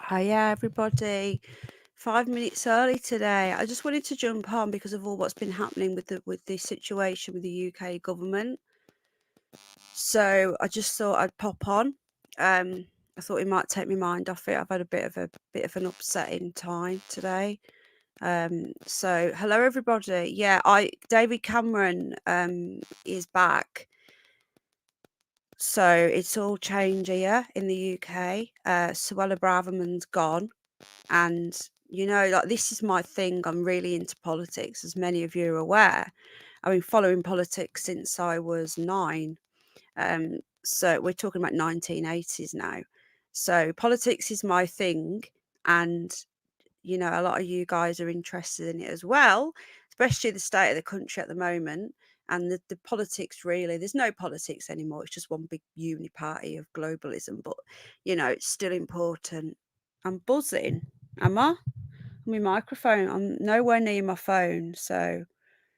Hiya, everybody. 5 minutes early today. I just wanted to jump on because of all what's been happening with the situation with the UK government. So I just thought I'd pop on. I thought it might take my mind off it. I've had a bit of an upsetting time today. So hello everybody. Yeah, David Cameron is back. So it's all change here in the UK. Suella Braverman's gone. And, like this is my thing. I'm really into politics, as many of you are aware. I've been following politics since I was 9. So we're talking about 1980s now. So politics is my thing. And, a lot of you guys are interested in it as well, especially the state of the country at the moment. And the politics, really, there's no politics anymore. It's just one big uni party of globalism. But, it's still important. I'm buzzing. Am I? My microphone. I'm nowhere near my phone, so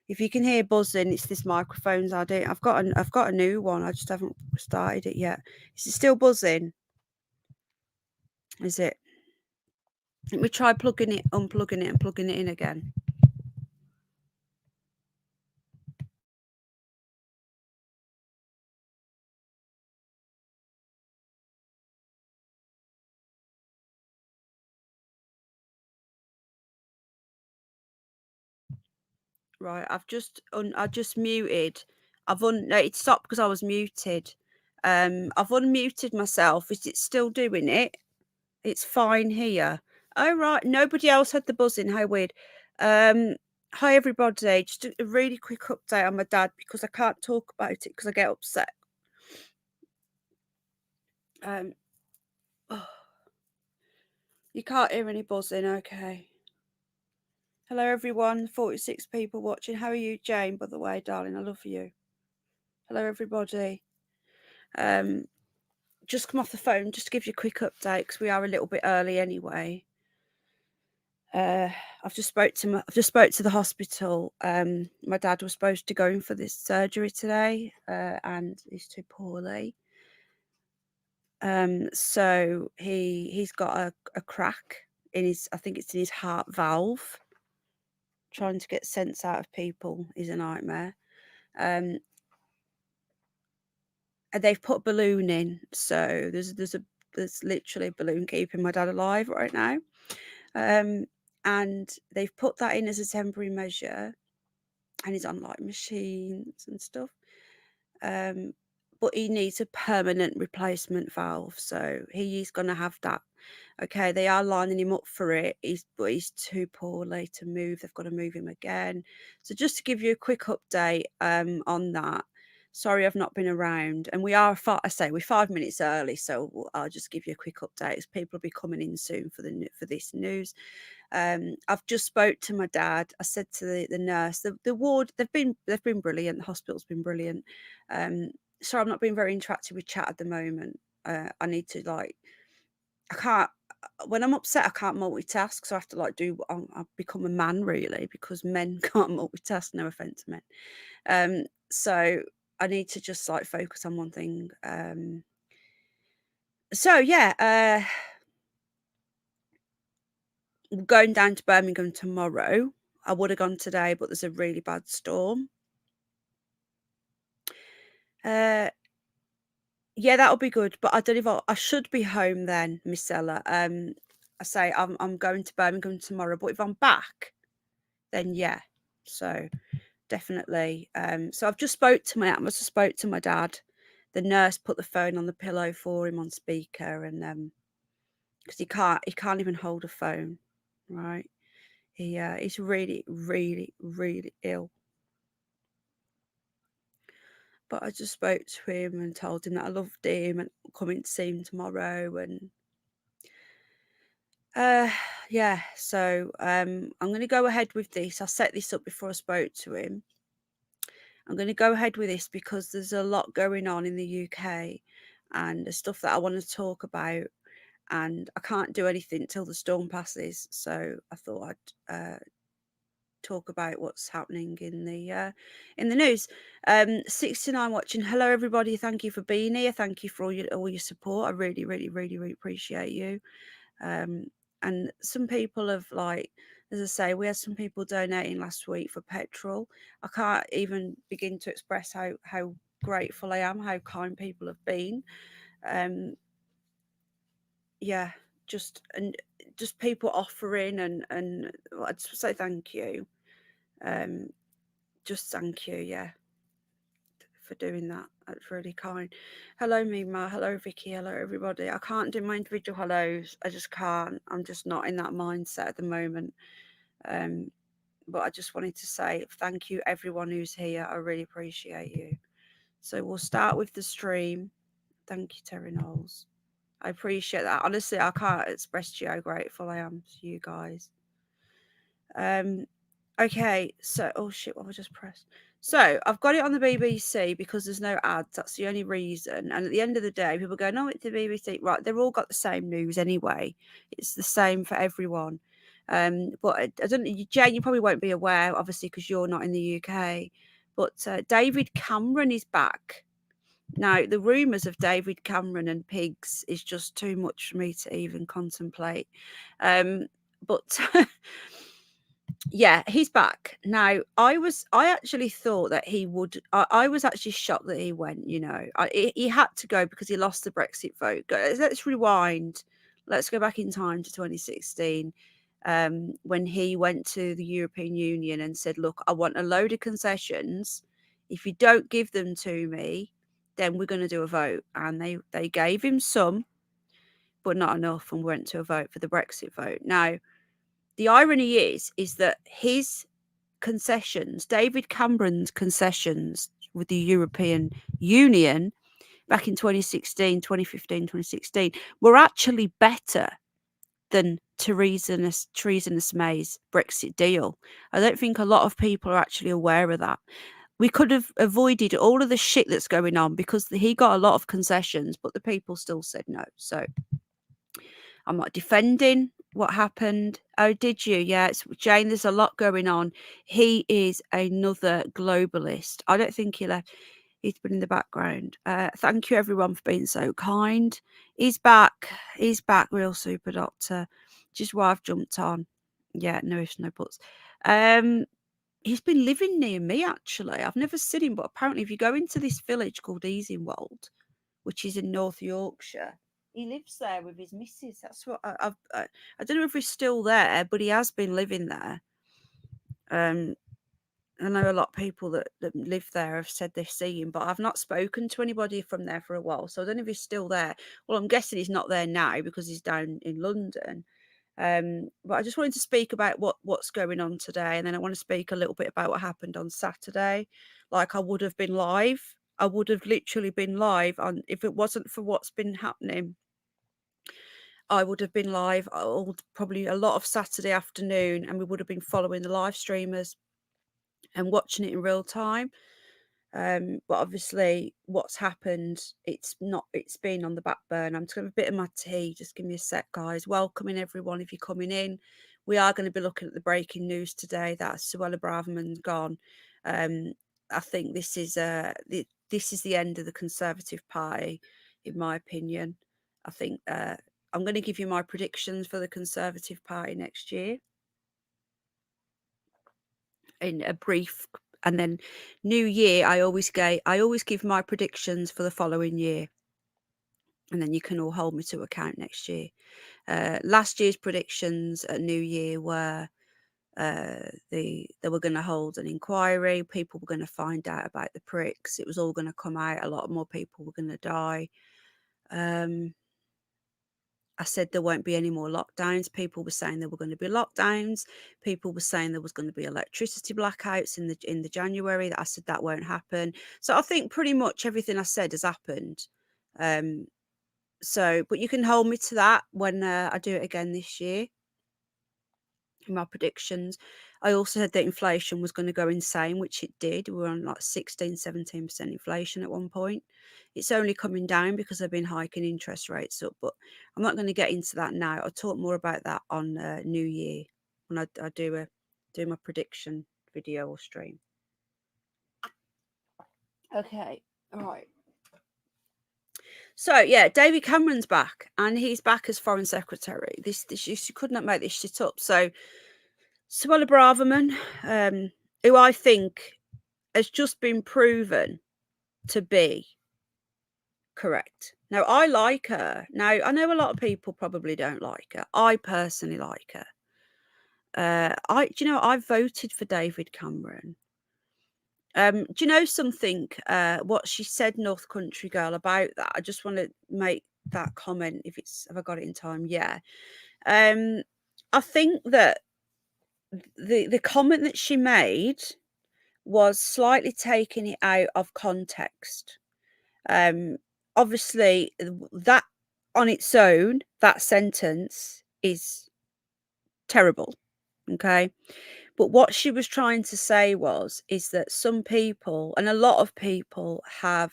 if you can hear buzzing, it's this microphone's idea. I've got a new one. I just haven't started it yet. Is it still buzzing? Is it? Let me try unplugging it, and plugging it in again. Right, I just muted. No, it stopped because I was muted. I've unmuted myself. Is it still doing it? It's fine here. Oh right, nobody else had the buzzing. How weird. Hi everybody. Just a really quick update on my dad because I can't talk about it because I get upset. Oh, you can't hear any buzzing. Okay. Hello everyone. 46 people watching. How are you, Jane? By the way, darling, I love you. Hello everybody. Just come off the phone just to give you a quick update because we are a little bit early anyway. I've just spoke to the hospital. My dad was supposed to go in for this surgery today, and he's too poorly. So he's got a crack in his, I think it's in his heart valve. Trying to get sense out of people is a nightmare. And they've put a balloon in, so there's literally a balloon keeping my dad alive right now. And they've put that in as a temporary measure, and he's on like machines and stuff. But he needs a permanent replacement valve, so he is going to have that. Okay, they are lining him up for it. But he's too poorly to move. They've got to move him again. So just to give you a quick update on that. Sorry, I've not been around, and we're 5 minutes early, so I'll just give you a quick update as people will be coming in soon for this news. I've just spoke to my dad. I said to the nurse, the ward, they've been brilliant. The hospital's been brilliant. So I'm not being very interactive with chat at the moment. I need to I can't. When I'm upset, I can't multitask, so I have to I've become a man really because men can't multitask. No offense to men. So I need to just focus on one thing. So yeah, going down to Birmingham tomorrow. I would have gone today, but there's a really bad storm. Yeah, that'll be good. But I don't know if I should be home then, Miss Ella. I say I'm going to Birmingham tomorrow, but if I'm back, then yeah. So definitely. So I've just spoke to my dad. The nurse put the phone on the pillow for him on speaker, and because he can't even hold a phone, right? He's really, really, really ill. But I just spoke to him and told him that I loved him and coming to see him tomorrow. And yeah, so I'm going to go ahead with this. I set this up before I spoke to him. I'm going to go ahead with this because there's a lot going on in the UK and the stuff that I want to talk about. And I can't do anything till the storm passes. So I thought I'd talk about what's happening in the news. 69 watching. Hello everybody, thank you for being here. Thank you for all your support. I really, really, really, really appreciate you. And some people have, like, as I say, we had some people donating last week for petrol. I can't even begin to express how grateful I am, how kind people have been. Yeah, just people offering, and I'd just say thank you. Just thank you, yeah, for doing that. That's really kind. Hello, Mima. Hello, Vicky. Hello, everybody. I can't do my individual hellos. I just can't. I'm just not in that mindset at the moment. But I just wanted to say thank you, everyone who's here. I really appreciate you. So we'll start with the stream. Thank you, Terry Knowles. I appreciate that. Honestly, I can't express to you how grateful I am to you guys. Okay, so oh shit, what have I just pressed? So I've got it on the BBC because there's no ads. That's the only reason. And at the end of the day, people go, "No, it's the BBC." Right? They've all got the same news anyway. It's the same for everyone. But I don't. Jane, you probably won't be aware, obviously, because you're not in the UK. But David Cameron is back. Now, the rumours of David Cameron and pigs is just too much for me to even contemplate. But yeah, he's back. Now, I actually thought that he would. I was actually shocked that he went. He had to go because he lost the Brexit vote. Let's rewind. Let's go back in time to 2016, when he went to the European Union and said, "Look, I want a load of concessions. If you don't give them to me, then we're going to do a vote." And they gave him some, but not enough, and went to a vote for the Brexit vote. Now, the irony is that his concessions, David Cameron's concessions with the European Union back in 2016, 2015, 2016, were actually better than Theresa May's Brexit deal. I don't think a lot of people are actually aware of that. We could have avoided all of the shit that's going on because he got a lot of concessions, but the people still said no. So I'm not defending what happened. Oh, did you? Yeah, it's Jane. There's a lot going on. He is another globalist. I don't think he left. He's been in the background. Thank you, everyone, for being so kind. He's back. He's back, real super doctor. Just why I've jumped on. Yeah, no ifs, no buts. He's been living near me, actually. I've never seen him, but apparently if you go into this village called Easingwold, which is in North Yorkshire, he lives there with his missus. That's what I don't know if he's still there, but he has been living there. I know a lot of people that live there have said they've seen him, but I've not spoken to anybody from there for a while, so I don't know if he's still there. Well, I'm guessing he's not there now because he's down in London. But I just wanted to speak about what's going on today, and then I want to speak a little bit about what happened on Saturday. Like, I would have been live. I would have literally been live on, if it wasn't for what's been happening. I would have been live probably a lot of Saturday afternoon, and we would have been following the live streamers and watching it in real time. But obviously what's happened, it's been on the back burner. I'm just going to have a bit of my tea. Just give me a sec, guys. Welcoming everyone if you're coming in. We are going to be looking at the breaking news today that Suella Braverman's gone. I think this is the end of the Conservative Party, in my opinion. I think I'm going to give you my predictions for the Conservative Party next year in a brief, and then New Year I always give my predictions for the following year, and then you can all hold me to account next year. Last year's predictions at New Year were they were going to hold an inquiry, people were going to find out about the pricks, it was all going to come out, a lot more people were going to die. I said there won't be any more lockdowns. People were saying there were going to be lockdowns. People were saying there was going to be electricity blackouts in the January. I said that won't happen. So I think pretty much everything I said has happened. But you can hold me to that when I do it again this year. My predictions. I also said that inflation was going to go insane, which it did. We were on like 16-17% inflation at one point. It's only coming down because they've been hiking interest rates up, but I'm not going to get into that now. I'll talk more about that on New Year when I do my prediction video or stream. Okay, all right. So yeah, David Cameron's back, and he's back as Foreign Secretary. This you could not make this shit up. So Suella Braverman, who I think has just been proven to be correct. Now, I like her. Now, I know a lot of people probably don't like her. I personally like her. I voted for David Cameron. Do you know something? What she said, North Country Girl, about that? I just want to make that comment. Have I got it in time? Yeah. I think that the comment that she made was slightly taking it out of context. Obviously, that on its own, that sentence is terrible. Okay. But what she was trying to say is that some people, and a lot of people, have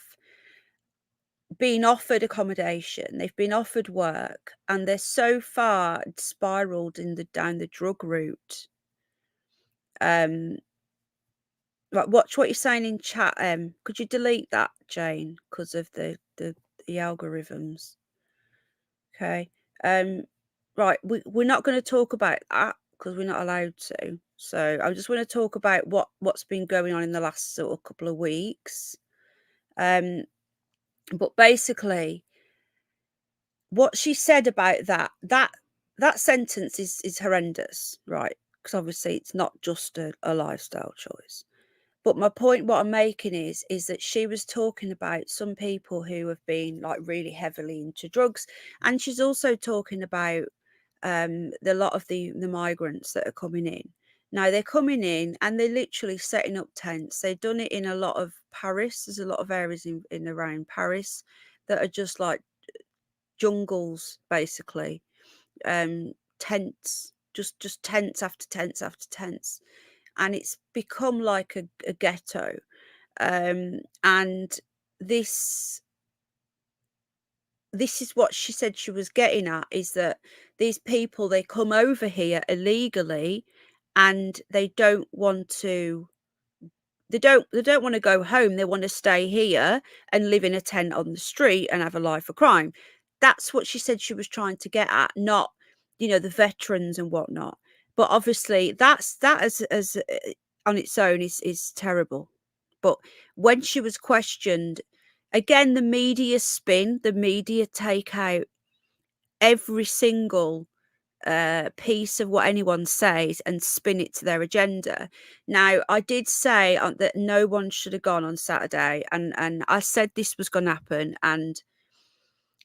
been offered accommodation, they've been offered work, and they're so far spiraled down the drug route. Watch what you're saying in chat. Could you delete that, Jane, because of the algorithms? Okay. Right. We're not going to talk about that because we're not allowed to. So I just want to talk about what's been going on in the last sort of couple of weeks. But basically, what she said about that sentence is horrendous, right? Because obviously it's not just a lifestyle choice. But my point, what I'm making is that she was talking about some people who have been like really heavily into drugs, and she's also talking about the lot of the migrants that are coming in. Now they're coming in and they're literally setting up tents. They've done it in a lot of Paris. There's a lot of areas in around Paris that are just like jungles, basically. Tents, just tents after tents after tents, and it's become like a ghetto. And this is what she said she was getting at, is that these people, they come over here illegally, and they don't want to go home. They want to stay here and live in a tent on the street and have a life of crime. That's what she said she was trying to get at, not the veterans and whatnot. But obviously that as on its own is terrible. But when she was questioned, again, the media spin, the media take out every single piece of what anyone says and spin it to their agenda. Now, I did say that no one should have gone on Saturday, and I said this was going to happen, and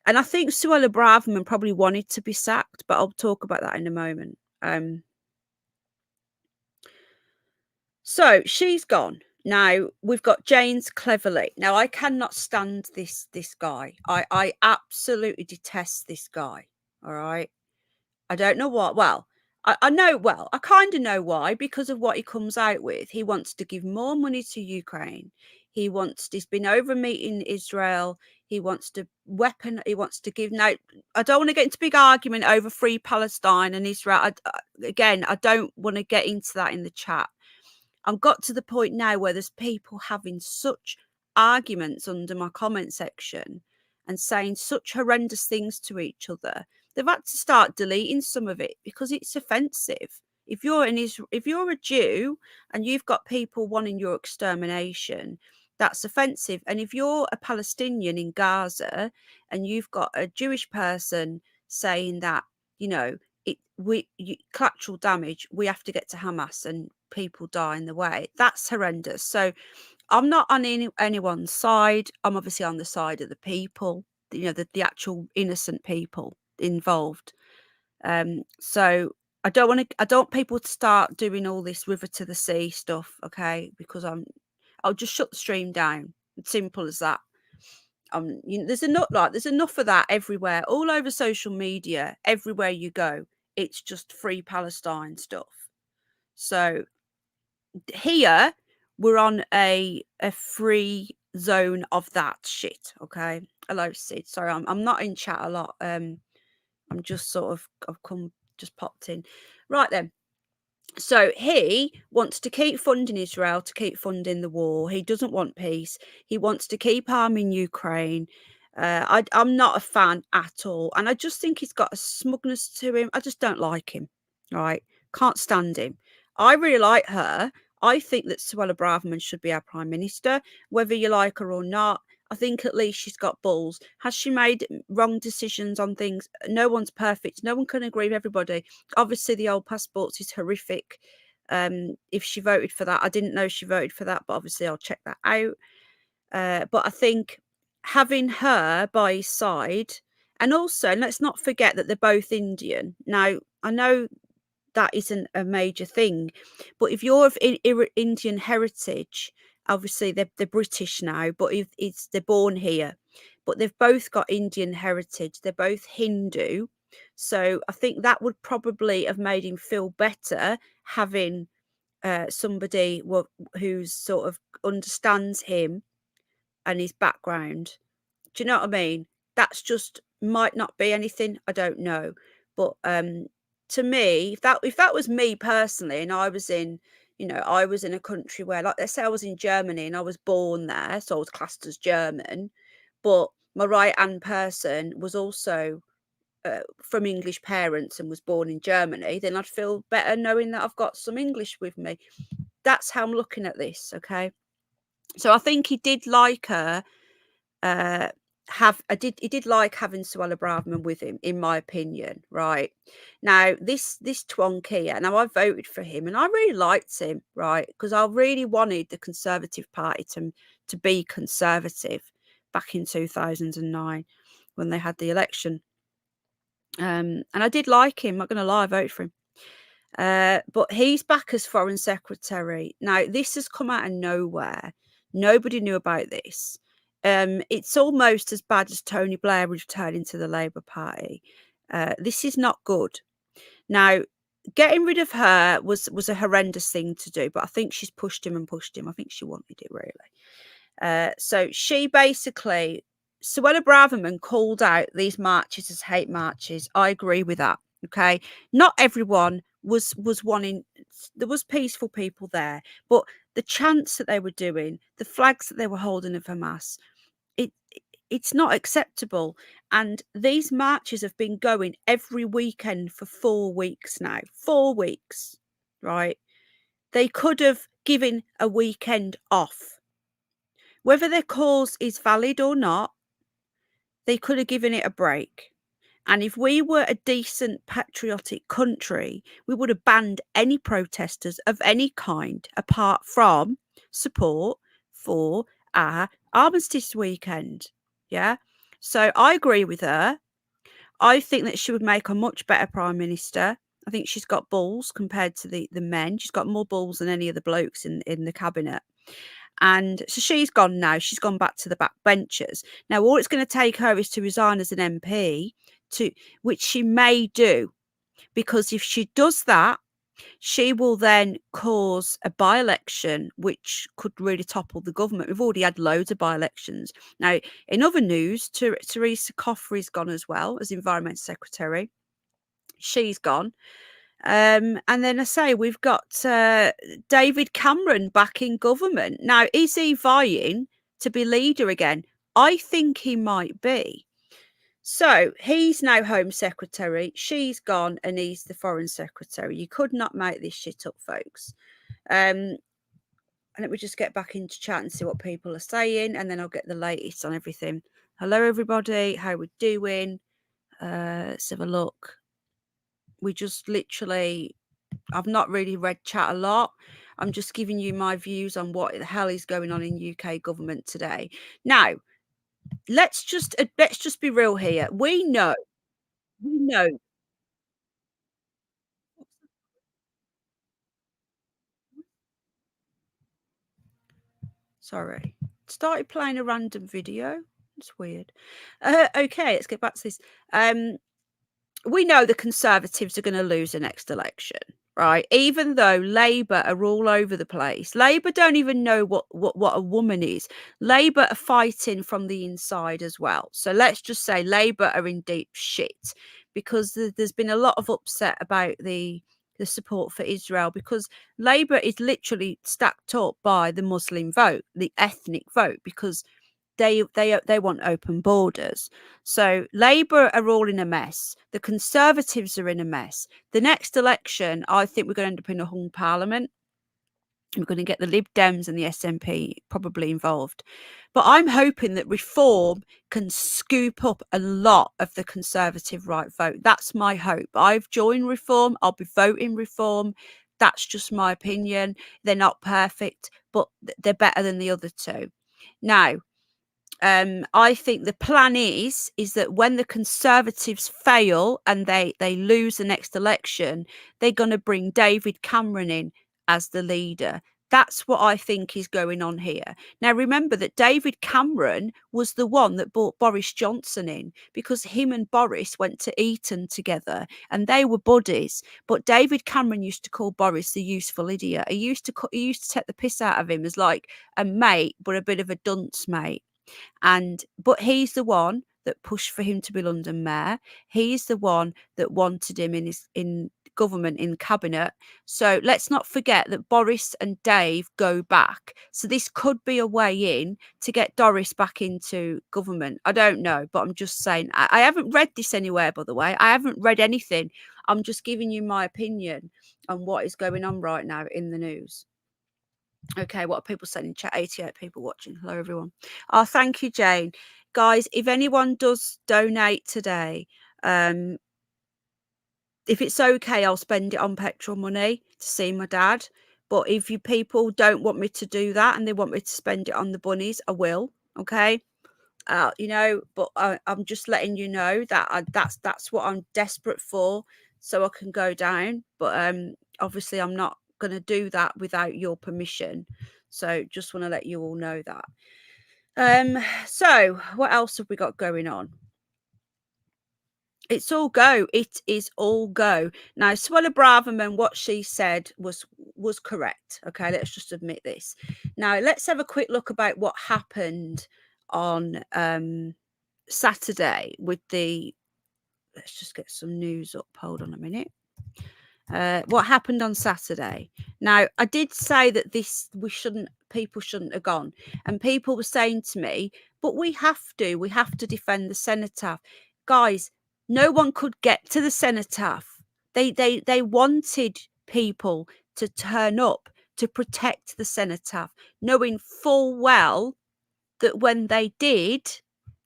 I think Suella Braverman probably wanted to be sacked, but I'll talk about that in a moment. So she's gone. Now we've got James Cleverly. Now I cannot stand this guy. I absolutely detest this guy. All right. I don't know what. Well, I know. Well, I kind of know why, because of what he comes out with. He wants to give more money to Ukraine. He's been over meeting Israel. He wants to He wants to give. Now, I don't want to get into big argument over free Palestine and Israel. Again, I don't want to get into that in the chat. I've got to the point now where there's people having such arguments under my comment section and saying such horrendous things to each other. They've had to start deleting some of it because it's offensive. If you're a Jew and you've got people wanting your extermination, that's offensive. And if you're a Palestinian in Gaza and you've got a Jewish person saying that, collateral damage, we have to get to Hamas and people die in the way, that's horrendous. So I'm not on anyone's side. I'm obviously on the side of the people, the actual innocent people involved. So I don't want people to start doing all this river to the sea stuff, okay? Because I'll just shut the stream down. It's simple as that. There's enough of that everywhere, all over social media, everywhere you go. It's just free Palestine stuff. So here we're on a free zone of that shit. Okay. Hello, Sid. Sorry, I'm not in chat a lot. I'm just just popped in. Right then. So he wants to keep funding Israel, to keep funding the war. He doesn't want peace. He wants to keep arming Ukraine. I'm not a fan at all, and I just think he's got a smugness to him. I just don't like him. Right? Can't stand him. I really like her. I think that Suella Braverman should be our prime minister, whether you like her or not. I think at least she's got balls. Has she made wrong decisions on things? No one's perfect. No one can agree with everybody. Obviously, the old passports is horrific. If she voted for that, I didn't know she voted for that, but obviously I'll check that out. But I think having her by his side, and also let's not forget that they're both Indian. Now, I know that isn't a major thing, but if you're of Indian heritage, obviously they're British now, but if they're born here, but they've both got Indian heritage. They're both Hindu, so I think that would probably have made him feel better having somebody who's sort of understands him and his background. Do you know what I mean? That's just might not be anything, I don't know. But to me, if that was me personally, and I was in, I was in a country where, like, let's say I was in Germany and I was born there, so I was classed as German, but my right hand person was also from English parents and was born in Germany, then I'd feel better knowing that I've got some English with me. That's how I'm looking at this, okay? So I think he did like her. He did like having Suella Braverman with him, in my opinion. Right now, this twonk here. Now I voted for him, and I really liked him, right, because I really wanted the Conservative Party to be conservative back in 2009 when they had the election. And I did like him. Not going to lie, I voted for him. But he's back as Foreign Secretary. Now, this has come out of nowhere. Nobody knew about this. It's almost as bad as Tony Blair returning to the Labour Party. This is not good. Now, getting rid of her was a horrendous thing to do, but I think she's pushed him and pushed him. I think she wanted it, really. So she basically, Suella Braverman called out these marches as hate marches. I agree with that. Okay, not everyone was wanting. There was peaceful people there, but the chants that they were doing, the flags that they were holding of Hamas, it's not acceptable. And these marches have been going every weekend for 4 weeks now. 4 weeks, right? They could have given a weekend off. Whether their cause is valid or not, they could have given it a break. And if we were a decent, patriotic country, we would have banned any protesters of any kind apart from support for our Armistice weekend. Yeah. So I agree with her. I think that she would make a much better prime minister. I think she's got balls compared to the men. She's got more balls than any of the blokes in the cabinet. And so she's gone now. She's gone back to the backbenchers. Now, all it's going to take her is to resign as an MP, which she may do, because if she does that, she will then cause a by-election, which could really topple the government. We've already had loads of by-elections. Now, in other news, Teresa Coffrey's gone as well as Environment Secretary. She's gone. And then I say we've got David Cameron back in government. Now, is he vying to be leader again? I think he might be. So he's now Home Secretary. She's gone and he's the Foreign Secretary. You could not make this shit up, folks. And let me just get back into chat and see what people are saying, and then I'll get the latest on everything. Hello, everybody. How we doing? Let's have a look. We just literally, I've not really read chat a lot. I'm just giving you my views on what the hell is going on in UK government today. Now, let's just be real here. We know. Sorry, started playing a random video. It's weird. Okay, let's get back to this. We know the Conservatives are going to lose the next election, right? Even though Labour are all over the place. Labour don't even know what a woman is. Labour are fighting from the inside as well. So let's just say Labour are in deep shit, because there's been a lot of upset about the support for Israel, because Labour is literally stacked up by the Muslim vote, the ethnic vote, because they want open borders. So Labour are all in a mess. The Conservatives are in a mess. The next election, I think we're going to end up in a hung parliament. We're going to get the Lib Dems and the SNP probably involved. But I'm hoping that Reform can scoop up a lot of the Conservative right vote. That's my hope. I've joined Reform. I'll be voting Reform. That's just my opinion. They're not perfect, but they're better than the other two. Now, I think the plan is that when the Conservatives fail and they lose the next election, they're going to bring David Cameron in as the leader. That's what I think is going on here. Now, remember that David Cameron was the one that brought Boris Johnson in, because him and Boris went to Eton together and they were buddies. But David Cameron used to call Boris the useful idiot. He used to take the piss out of him as like a mate, but a bit of a dunce mate. But he's the one that pushed for him to be London mayor. He's the one that wanted him in government, in cabinet. So let's not forget that Boris and Dave go back. So this could be a way in to get Doris back into government. I don't know, but I'm just saying. I haven't read this anywhere, by the way. I haven't read anything. I'm just giving you my opinion on what is going on right now in the news. Okay, what are people saying in chat? 88 people watching. Hello, everyone. Oh, thank you, Jane. Guys, if anyone does donate today, if it's okay, I'll spend it on petrol money to see my dad. But if you people don't want me to do that and they want me to spend it on the bunnies, I will. Okay. But I'm just letting you know that that's what I'm desperate for, so I can go down. But obviously I'm not going to do that without your permission. So just want to let you all know that. So what else have we got going on? It's all go. It is all go. Now, Suella Braverman, what she said was correct. Okay, let's just admit this. Now, let's have a quick look about what happened on Saturday with the. Let's just get some news up. Hold on a minute. What happened on Saturday? Now, I did say that people shouldn't have gone, and people were saying to me, but we have to defend the cenotaph. Guys, no one could get to the cenotaph. They wanted people to turn up to protect the cenotaph, knowing full well that when they did,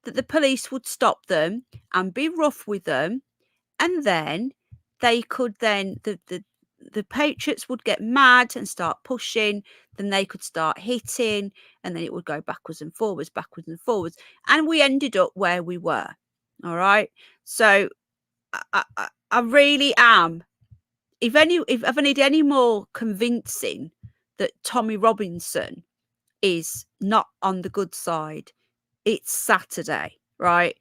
that the police would stop them and be rough with them, and then they could the Patriots would get mad and start pushing, then they could start hitting, and then it would go backwards and forwards, and we ended up where we were. All right. So I really am. If I need any more convincing that Tommy Robinson is not on the good side, it's Saturday, right?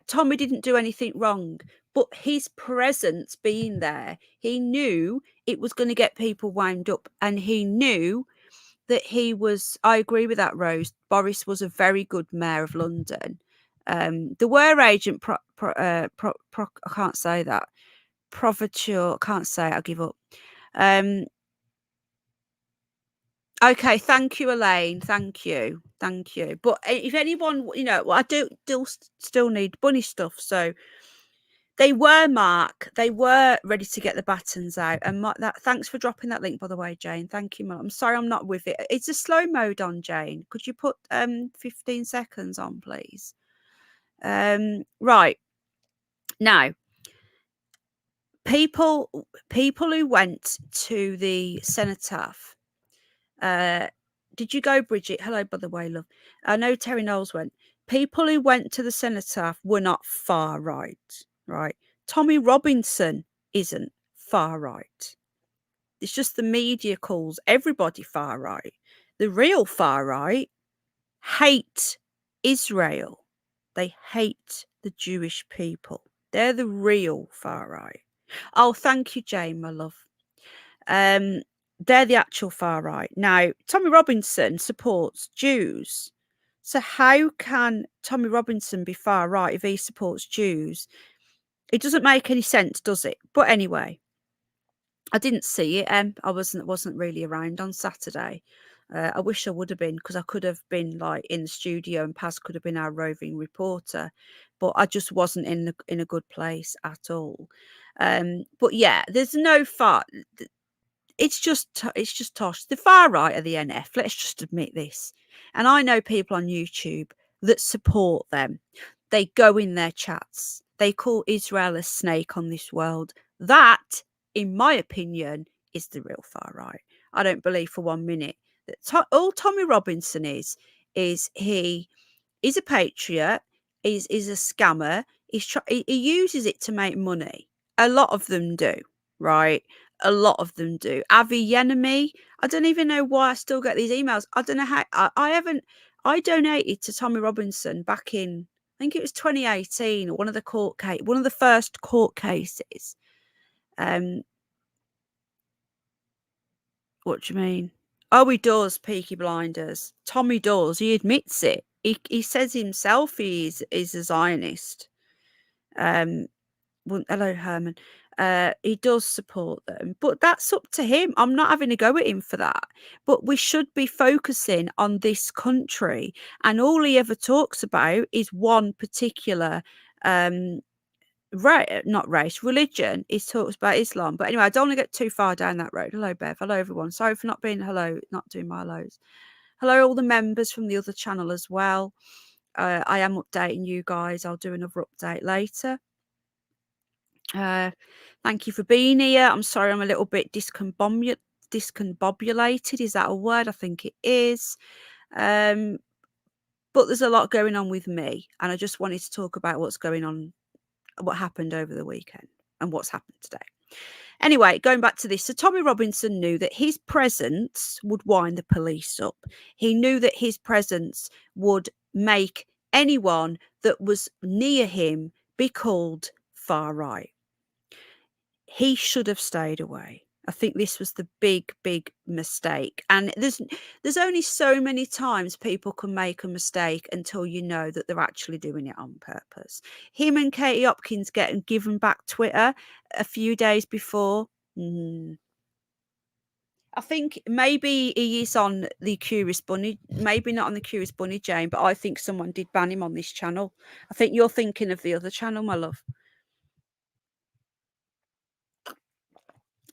Tommy didn't do anything wrong, but his presence being there, he knew it was going to get people wound up, and he knew that I agree with that, Rose. Boris was a very good mayor of London. The were agent, I can't say that. Proviture, can't say it, I'll give up. Okay, thank you, Elaine. Thank you. But if anyone, I do still need bunny stuff. So they were, Mark. They were ready to get the batons out. And thanks for dropping that link, by the way, Jane. Thank you, Mark. I'm sorry I'm not with it. It's a slow mode on, Jane. Could you put 15 seconds on, please? Right. Now, people who went to the cenotaph. Did you go, Bridget? Hello, by the way, love. I know Terry Knowles went. People who went to the cenotaph were not far right. Tommy Robinson isn't far right. It's just the media calls everybody far right. The real far right hate Israel. They hate the Jewish people. They're the real far right. Oh, thank you, Jane, my love. They're the actual far right. Now, Tommy Robinson supports Jews. So how can Tommy Robinson be far right if he supports Jews? It doesn't make any sense, does it? But anyway, I didn't see it. I wasn't really around on Saturday. I wish I would have been, because I could have been like in the studio and Paz could have been our roving reporter, but I just wasn't in a good place at all. But yeah, there's no far. It's just tosh. The far right of the NF. Let's just admit this. And I know people on YouTube that support them. They go in their chats. They call Israel a snake on this world. That, in my opinion, is the real far right. I don't believe for 1 minute that all Tommy Robinson is he's a patriot. He's a scammer. He uses it to make money. A lot of them do, right? A lot of them do. Avi Yemini, I don't even know why I still get these emails. I don't know how I haven't. I donated to Tommy Robinson back in, I think it was 2018, or one of the first court cases. What do you mean? Oh, he does, Peaky Blinders. Tommy does. He admits it. He says himself is a Zionist. Well, hello, Herman. He does support them, but that's up to him. I'm not having a go at him for that. But we should be focusing on this country, and all he ever talks about is one particular not race, religion. He talks about Islam. But anyway, I don't want to get too far down that road. Hello, Bev. Hello, everyone. Sorry for not doing my hellos. Hello, all the members from the other channel as well. I am updating you guys. I'll do another update later. Thank you for being here. I'm sorry I'm a little bit discombobulated. Is that a word? I think it is. But there's a lot going on with me, and I just wanted to talk about what's going on, what happened over the weekend and what's happened today. Anyway, going back to this. So Tommy Robinson knew that his presence would wind the police up. He knew that his presence would make anyone that was near him be called far right. He should have stayed away. I think this was the big mistake. And there's only so many times people can make a mistake until you know that they're actually doing it on purpose. Him and Katie Hopkins getting given back Twitter a few days before. I think maybe he is on the Curious Bunny, maybe not on the Curious Bunny, Jane, but I think someone did ban him on this channel. I think you're thinking of the other channel, my love.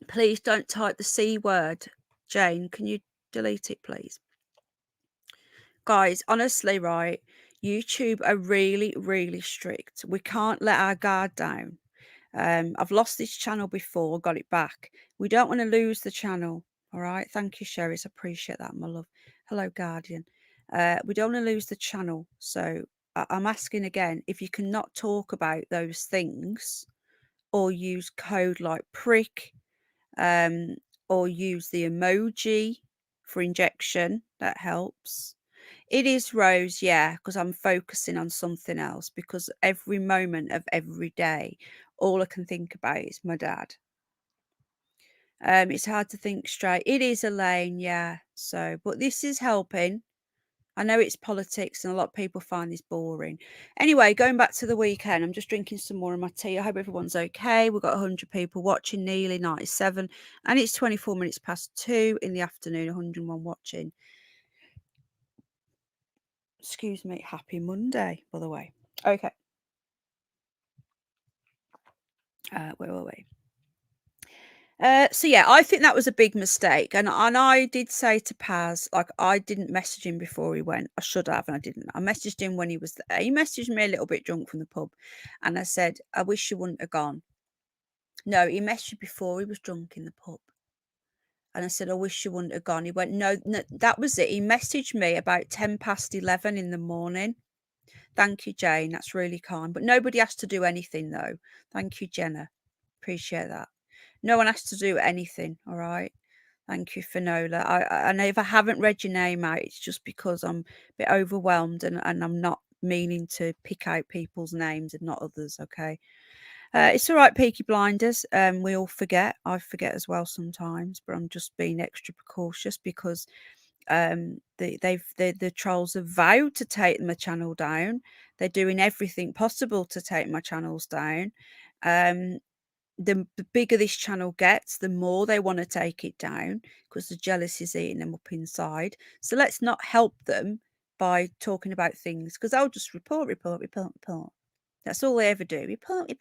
Please don't type the C word. Jane, can you delete it, please? Guys, honestly, right, YouTube are really strict. We can't let our guard down. I've lost this channel before, got it back. We don't want to lose the channel. All right. Thank you, Sherris. Appreciate that, my love. Hello, Guardian. We don't want to lose the channel. So I'm asking again, if you cannot talk about those things or use code like prick, or use the emoji for injection, that helps. It is Rose, yeah, because I'm focusing on something else, because every moment of every day, all I can think about is my dad. It's hard to think straight. It is, Elaine, yeah. So, but this is helping. I know it's politics and a lot of people find this boring. Anyway, going back to the weekend, I'm just drinking some more of my tea. I hope everyone's okay. We've got 100 people watching, nearly 97, and it's 24 minutes past 2 in the afternoon, 101 watching. Excuse me. Happy Monday, by the way. Okay. Where were we? So yeah, I think that was a big mistake, and I did say to Paz, like, I didn't message him before he went. I should have, and I didn't. I messaged him when he was there. He messaged me a little bit drunk from the pub, and I said, I wish you wouldn't have gone. No, he messaged before he was drunk in the pub, and I said, I wish you wouldn't have gone. He went, no, that was it. He messaged me about 11:10 in the morning. Thank you, Jane. That's really kind. But nobody has to do anything, though. Thank you, Jenna. Appreciate that. No one has to do anything. All right. Thank you, Finola. I know if I haven't read your name out, it's just because I'm a bit overwhelmed and I'm not meaning to pick out people's names and not others. Okay. It's all right, Peaky Blinders. We all forget. I forget as well sometimes, but I'm just being extra precautious because the trolls have vowed to take my channel down. They're doing everything possible to take my channels down. the bigger this channel gets, the more they want to take it down because the jealousy's eating them up inside. So let's not help them by talking about things, because they'll just report. That's all they ever do. Report.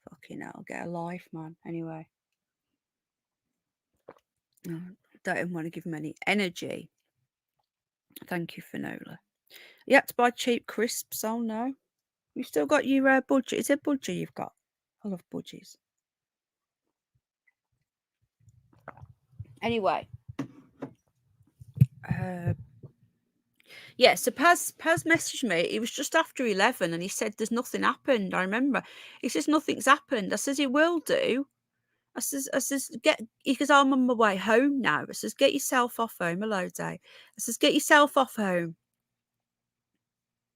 Fucking hell, get a life, man. Anyway. Don't even want to give them any energy. Thank you, Finola. You had to buy cheap crisps. Oh no. You've still got your budget. Is it budgie you've got? I love budgies. Anyway. Yeah, so Paz messaged me. It was just after 11 and he said there's nothing happened. I remember. He says nothing's happened. I says it will do. I says get, he goes, I'm on my way home now. I says get yourself off home. Hello, Dave. I says get yourself off home.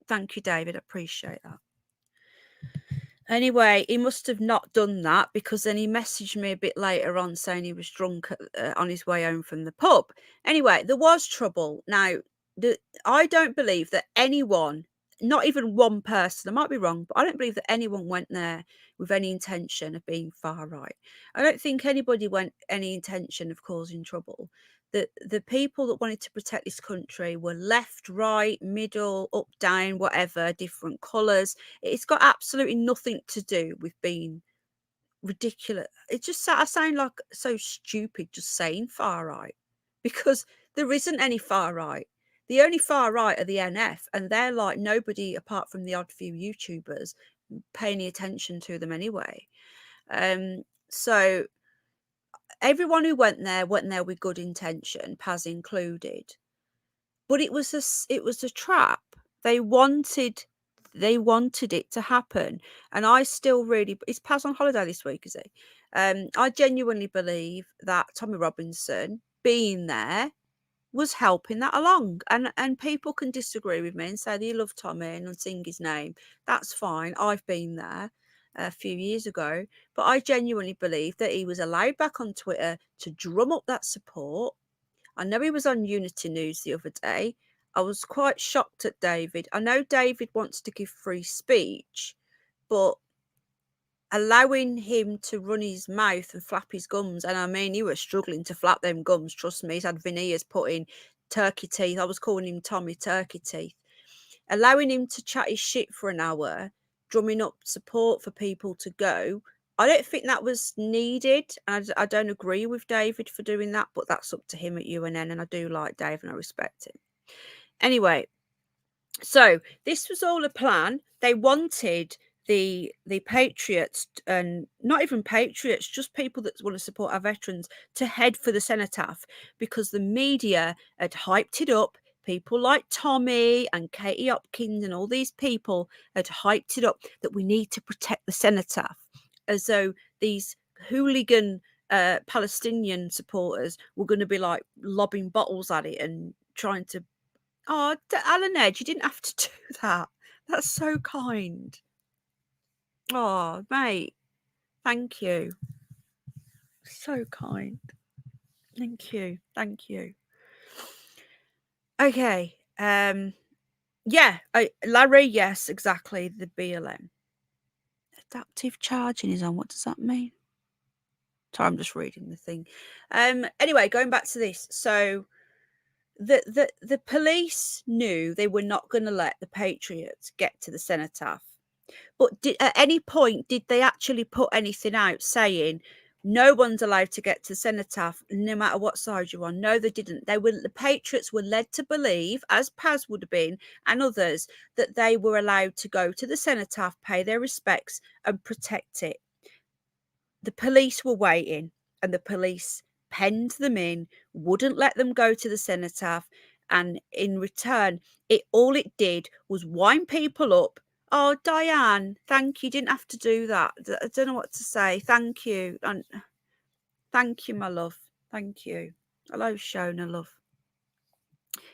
Thank you, David. I appreciate that. Anyway, he must have not done that, because then he messaged me a bit later on saying he was drunk on his way home from the pub. Anyway, there was trouble. Now, I don't believe that anyone, not even one person, I might be wrong, but I don't believe that anyone went there with any intention of being far right. I don't think anybody went any intention of causing trouble. The people that wanted to protect this country were left, right, middle, up, down, whatever, different colours. It's got absolutely nothing to do with being ridiculous. It just, I sound like so stupid just saying far right, because there isn't any far right. The only far right are the NF, and they're like nobody apart from the odd few YouTubers pay any attention to them anyway. So everyone who went there with good intention, Paz included. But it was a trap. They wanted it to happen. And I still really, it's Paz on holiday this week, is he? I genuinely believe that Tommy Robinson being there was helping that along. And people can disagree with me and say they love Tommy and sing his name. That's fine. I've been there a few years ago. But I genuinely believe that he was allowed back on Twitter to drum up that support. I know he was on Unity News the other day. I was quite shocked at David. I know David wants to give free speech, but allowing him to run his mouth and flap his gums, and I mean, he was struggling to flap them gums, trust me. He's had veneers put in, turkey teeth. I was calling him Tommy Turkey Teeth. Allowing him to chat his shit for an hour, drumming up support for people to go, I don't think that was needed. I don't agree with David for doing that, but that's up to him at UNN, and I do like Dave and I respect him. Anyway, so this was all a plan. They wanted the patriots, and not even patriots, just people that want to support our veterans, to head for the cenotaph, because the media had hyped it up. People like Tommy and Katie Hopkins and all these people had hyped it up that we need to protect the cenotaph, as though these hooligan Palestinian supporters were going to be like lobbing bottles at it and trying to. Oh, Alan Edge, you didn't have to do that. That's so kind. Oh, mate, thank you. So kind. Thank you. Okay. Yeah, Larry, yes, exactly. The BLM. Adaptive charging is on. What does that mean? Sorry, I'm just reading the thing. Anyway, going back to this. So the police knew they were not going to let the Patriots get to the cenotaph. But at any point, did they actually put anything out saying no one's allowed to get to the cenotaph, no matter what side you're on? No, they didn't. The Patriots were led to believe, as Paz would have been, and others, that they were allowed to go to the cenotaph, pay their respects, and protect it. The police were waiting, and the police penned them in, wouldn't let them go to the cenotaph, and in return, all it did was wind people up. Oh, Diane, thank you. Didn't have to do that. I don't know what to say. Thank you. And thank you, my love. Thank you. Hello, Shona, love.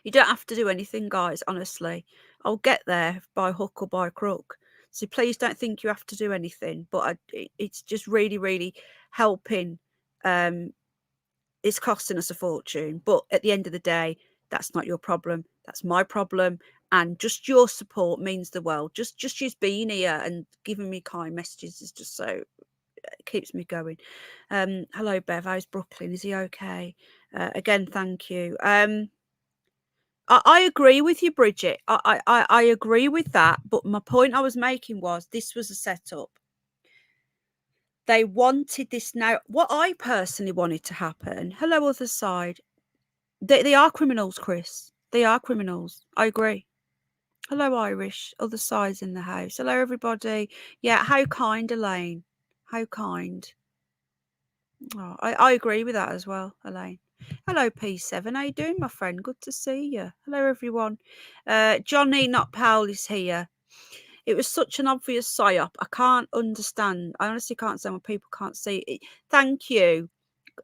You don't have to do anything, guys, honestly. I'll get there by hook or by crook. So please don't think you have to do anything. But it's just really, really helping. It's costing us a fortune. But at the end of the day, That's not your problem. That's my problem. And just your support means the world. Just you being here and giving me kind messages is just so, it keeps me going. Hello, Bev. How's Brooklyn? Is he okay? Again, thank you. I agree with you, Bridget. I agree with that. But my point I was making was this was a setup. They wanted this now. What I personally wanted to happen. Hello, other side. They are criminals, Chris. They are criminals. I agree. Hello, Irish. Other side's in the house. Hello, everybody. Yeah, how kind, Elaine. How kind. Oh, I agree with that as well, Elaine. Hello, P7. How you doing, my friend? Good to see you. Hello, everyone. Johnny, not Powell, is here. It was such an obvious psyop. I can't understand. I honestly can't understand why people can't see it. Thank you.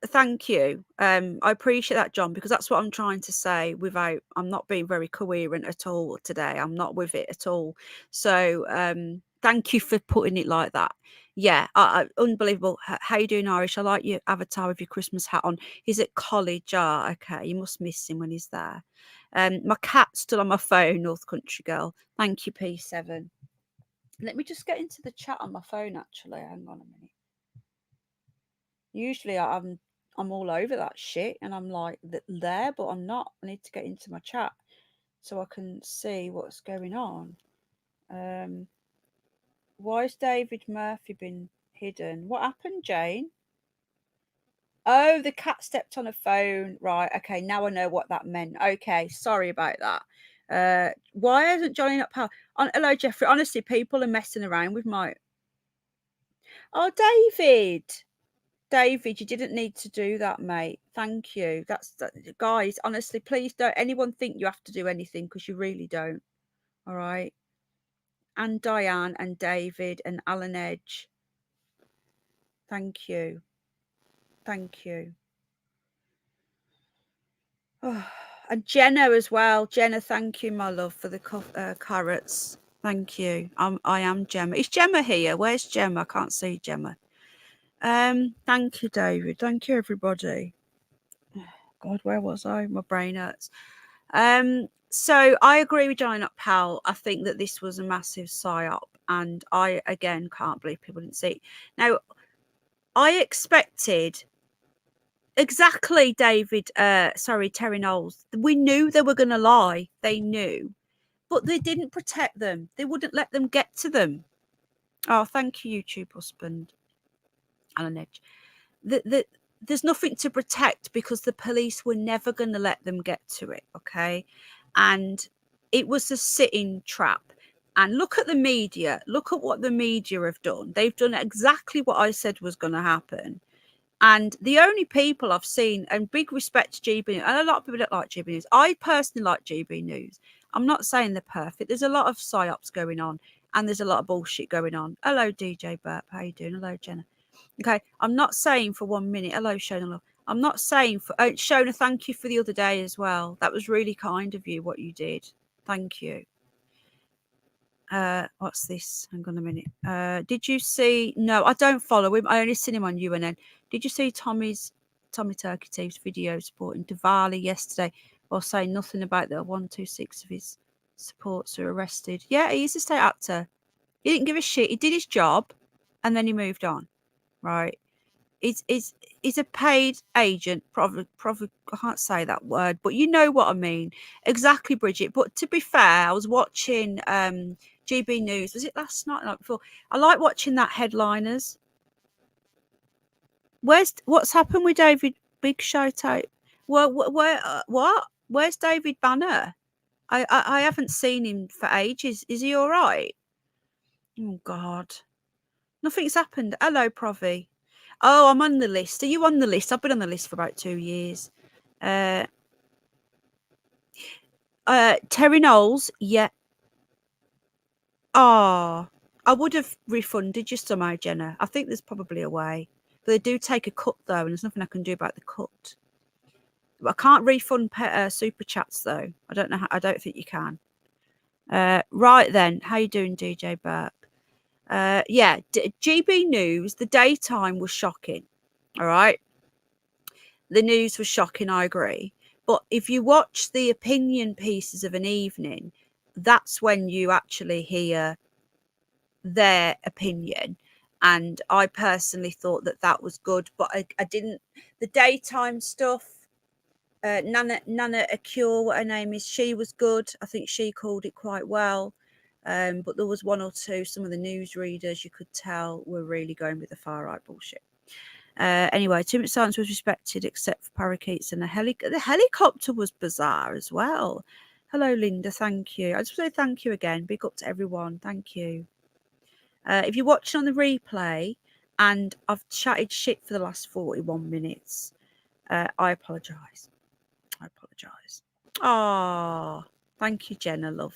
Thank you. I appreciate that, John, because that's what I'm trying to say without, I'm not being very coherent at all today. I'm not with it at all. So thank you for putting it like that. Yeah, unbelievable. How you doing, Irish? I like your avatar with your Christmas hat on. He's at college. Ah, okay. You must miss him when he's there. My cat's still on my phone, North Country Girl. Thank you, P7. Let me just get into the chat on my phone, actually. Hang on a minute. Usually I'm all over that shit and I'm like there, but I'm not. I need to get into my chat so I can see what's going on. Why has David Murphy been hidden? What happened, Jane? Oh, the cat stepped on a phone. Right, okay, now I know what that meant. Okay, sorry about that. Why hasn't Johnny not power? Hello, Jeffrey. Honestly, people are messing around with my... Oh, David, you didn't need to do that, mate. Thank you. Guys, honestly, please don't anyone think you have to do anything because you really don't. All right. And Diane and David and Alan Edge. Thank you. Thank you. Oh, and Jenna as well. Jenna, thank you, my love, for the carrots. Thank you. I am Gemma. Is Gemma here? Where's Gemma? I can't see Gemma. Thank you, David. Thank you, everybody. God, where was I? My brain hurts. So I agree with Johnny Not Powell. I think that this was a massive psyop, and I again can't believe people didn't see it. Now, I expected exactly David. Sorry, Terry Knowles. We knew they were going to lie. They knew, but they didn't protect them. They wouldn't let them get to them. Oh, thank you, YouTube husband, Alan Edge. There's nothing to protect because the police were never going to let them get to it, okay? And it was a sitting trap. And look at the media. Look at what the media have done. They've done exactly what I said was going to happen. And the only people I've seen, and big respect to GB News, and a lot of people don't like GB News. I personally like GB News. I'm not saying they're perfect. There's a lot of psyops going on, and there's a lot of bullshit going on. Hello, DJ Burp. How you doing? Hello, Jenna. Okay, I'm not saying for 1 minute. Hello, Shona. I'm not saying for Shona. Thank you for the other day as well. That was really kind of you. What you did. Thank you. What's this? Hang on a minute. Did you see? No, I don't follow him. I only seen him on UNN. Did you see Tommy Turkey Team's video supporting Diwali yesterday, while saying nothing about the 126 of his supports were arrested? Yeah, he's a state actor. He didn't give a shit. He did his job, and then he moved on. Right. He's a paid agent. Probably I can't say that word, but you know what I mean. Exactly, Bridget. But to be fair, I was watching GB News. Was it last night? Night before? I like watching that headliners. What's happened with David? Big shout out. What? Where's David Banner? I haven't seen him for ages. Is he all right? Oh God, nothing's happened. Hello, Provi. Oh, I'm on the list. Are you on the list? I've been on the list for about 2 years. Terry Knowles, yeah. Oh, I would have refunded you somehow, Jenna. I think there's probably a way. But they do take a cut, though, and there's nothing I can do about the cut. But I can't refund super chats, though. I don't know how. I don't think you can. Right then. How you doing, DJ Burke? Yeah, GB News, the daytime was shocking. All right. The news was shocking, I agree. But if you watch the opinion pieces of an evening, that's when you actually hear their opinion. And I personally thought that that was good, but I didn't. The daytime stuff, Nana Akure, what her name is, she was good. I think she called it quite well. But there was one or two, some of the news readers you could tell were really going with the far right bullshit. Anyway, 2 minutes silence was respected except for parakeets, and the helicopter was bizarre as well. Hello, Linda. Thank you. I just want to say thank you again. Big up to everyone. Thank you. If you're watching on the replay and I've chatted shit for the last 41 minutes, I apologise. I apologise. Oh, thank you, Jenna, love.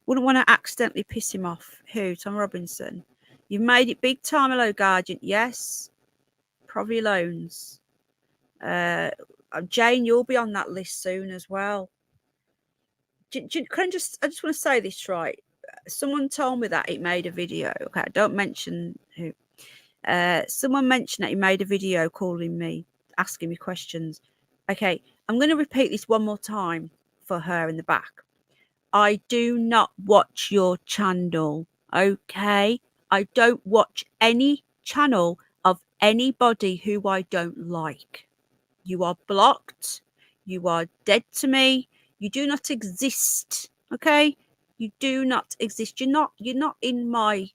Wouldn't want to accidentally piss him off. Who? Tom Robinson. You've made it big time. Hello, Guardian. Yes. Probably loans. Jane, you'll be on that list soon as well. I just want to say this right. Someone told me that it made a video. Okay, don't mention who. Someone mentioned that he made a video calling me, asking me questions. Okay, I'm going to repeat this one more time for her in the back. I do not watch your channel, okay? I don't watch any channel of anybody who I don't like. You are blocked. You are dead to me. You do not exist, okay? You do not exist. You're not in my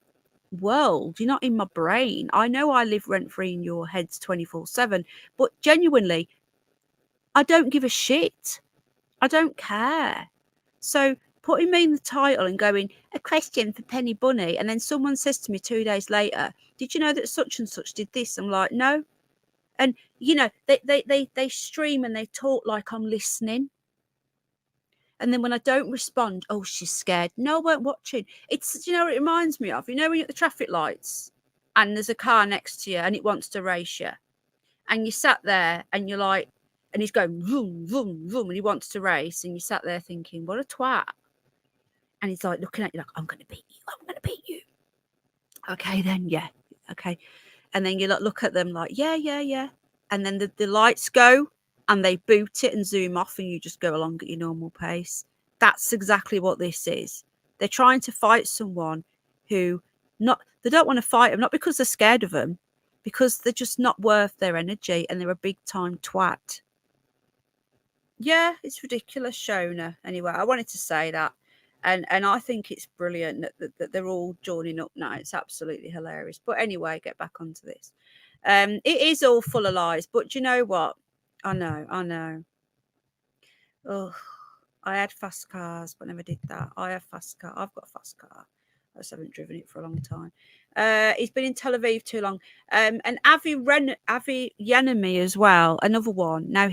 world. You're not in my brain. I know I live rent-free in your heads 24/7, but genuinely, I don't give a shit. I don't care. So putting me in the title and going, a question for Penny Bunny, and then someone says to me 2 days later, did you know that such and such did this? I'm like, no. And, you know, they stream and they talk like I'm listening. And then when I don't respond, oh, she's scared. No, I weren't watching. It's, you know what it reminds me of? You know when you're at the traffic lights and there's a car next to you and it wants to race you. And you sat there and you're like, and he's going, vroom, vroom, vroom, and he wants to race. And you sat there thinking, what a twat. And he's like looking at you like, I'm going to beat you. I'm going to beat you. Okay, then, yeah. Okay. And then you look at them like, yeah. And then the lights go and they boot it and zoom off and you just go along at your normal pace. That's exactly what this is. They're trying to fight someone who they don't want to fight them, not because they're scared of them, because they're just not worth their energy and they're a big time twat. Yeah, it's ridiculous, Shona. Anyway, I wanted to say that. And I think it's brilliant that they're all joining up now. It's absolutely hilarious. But anyway, get back onto this. It is all full of lies. But do you know what? I know. Oh, I had fast cars, but never did that. I have fast car. I've got a fast car. I just haven't driven it for a long time. He's been in Tel Aviv too long. And Avi Yemini as well, another one. Now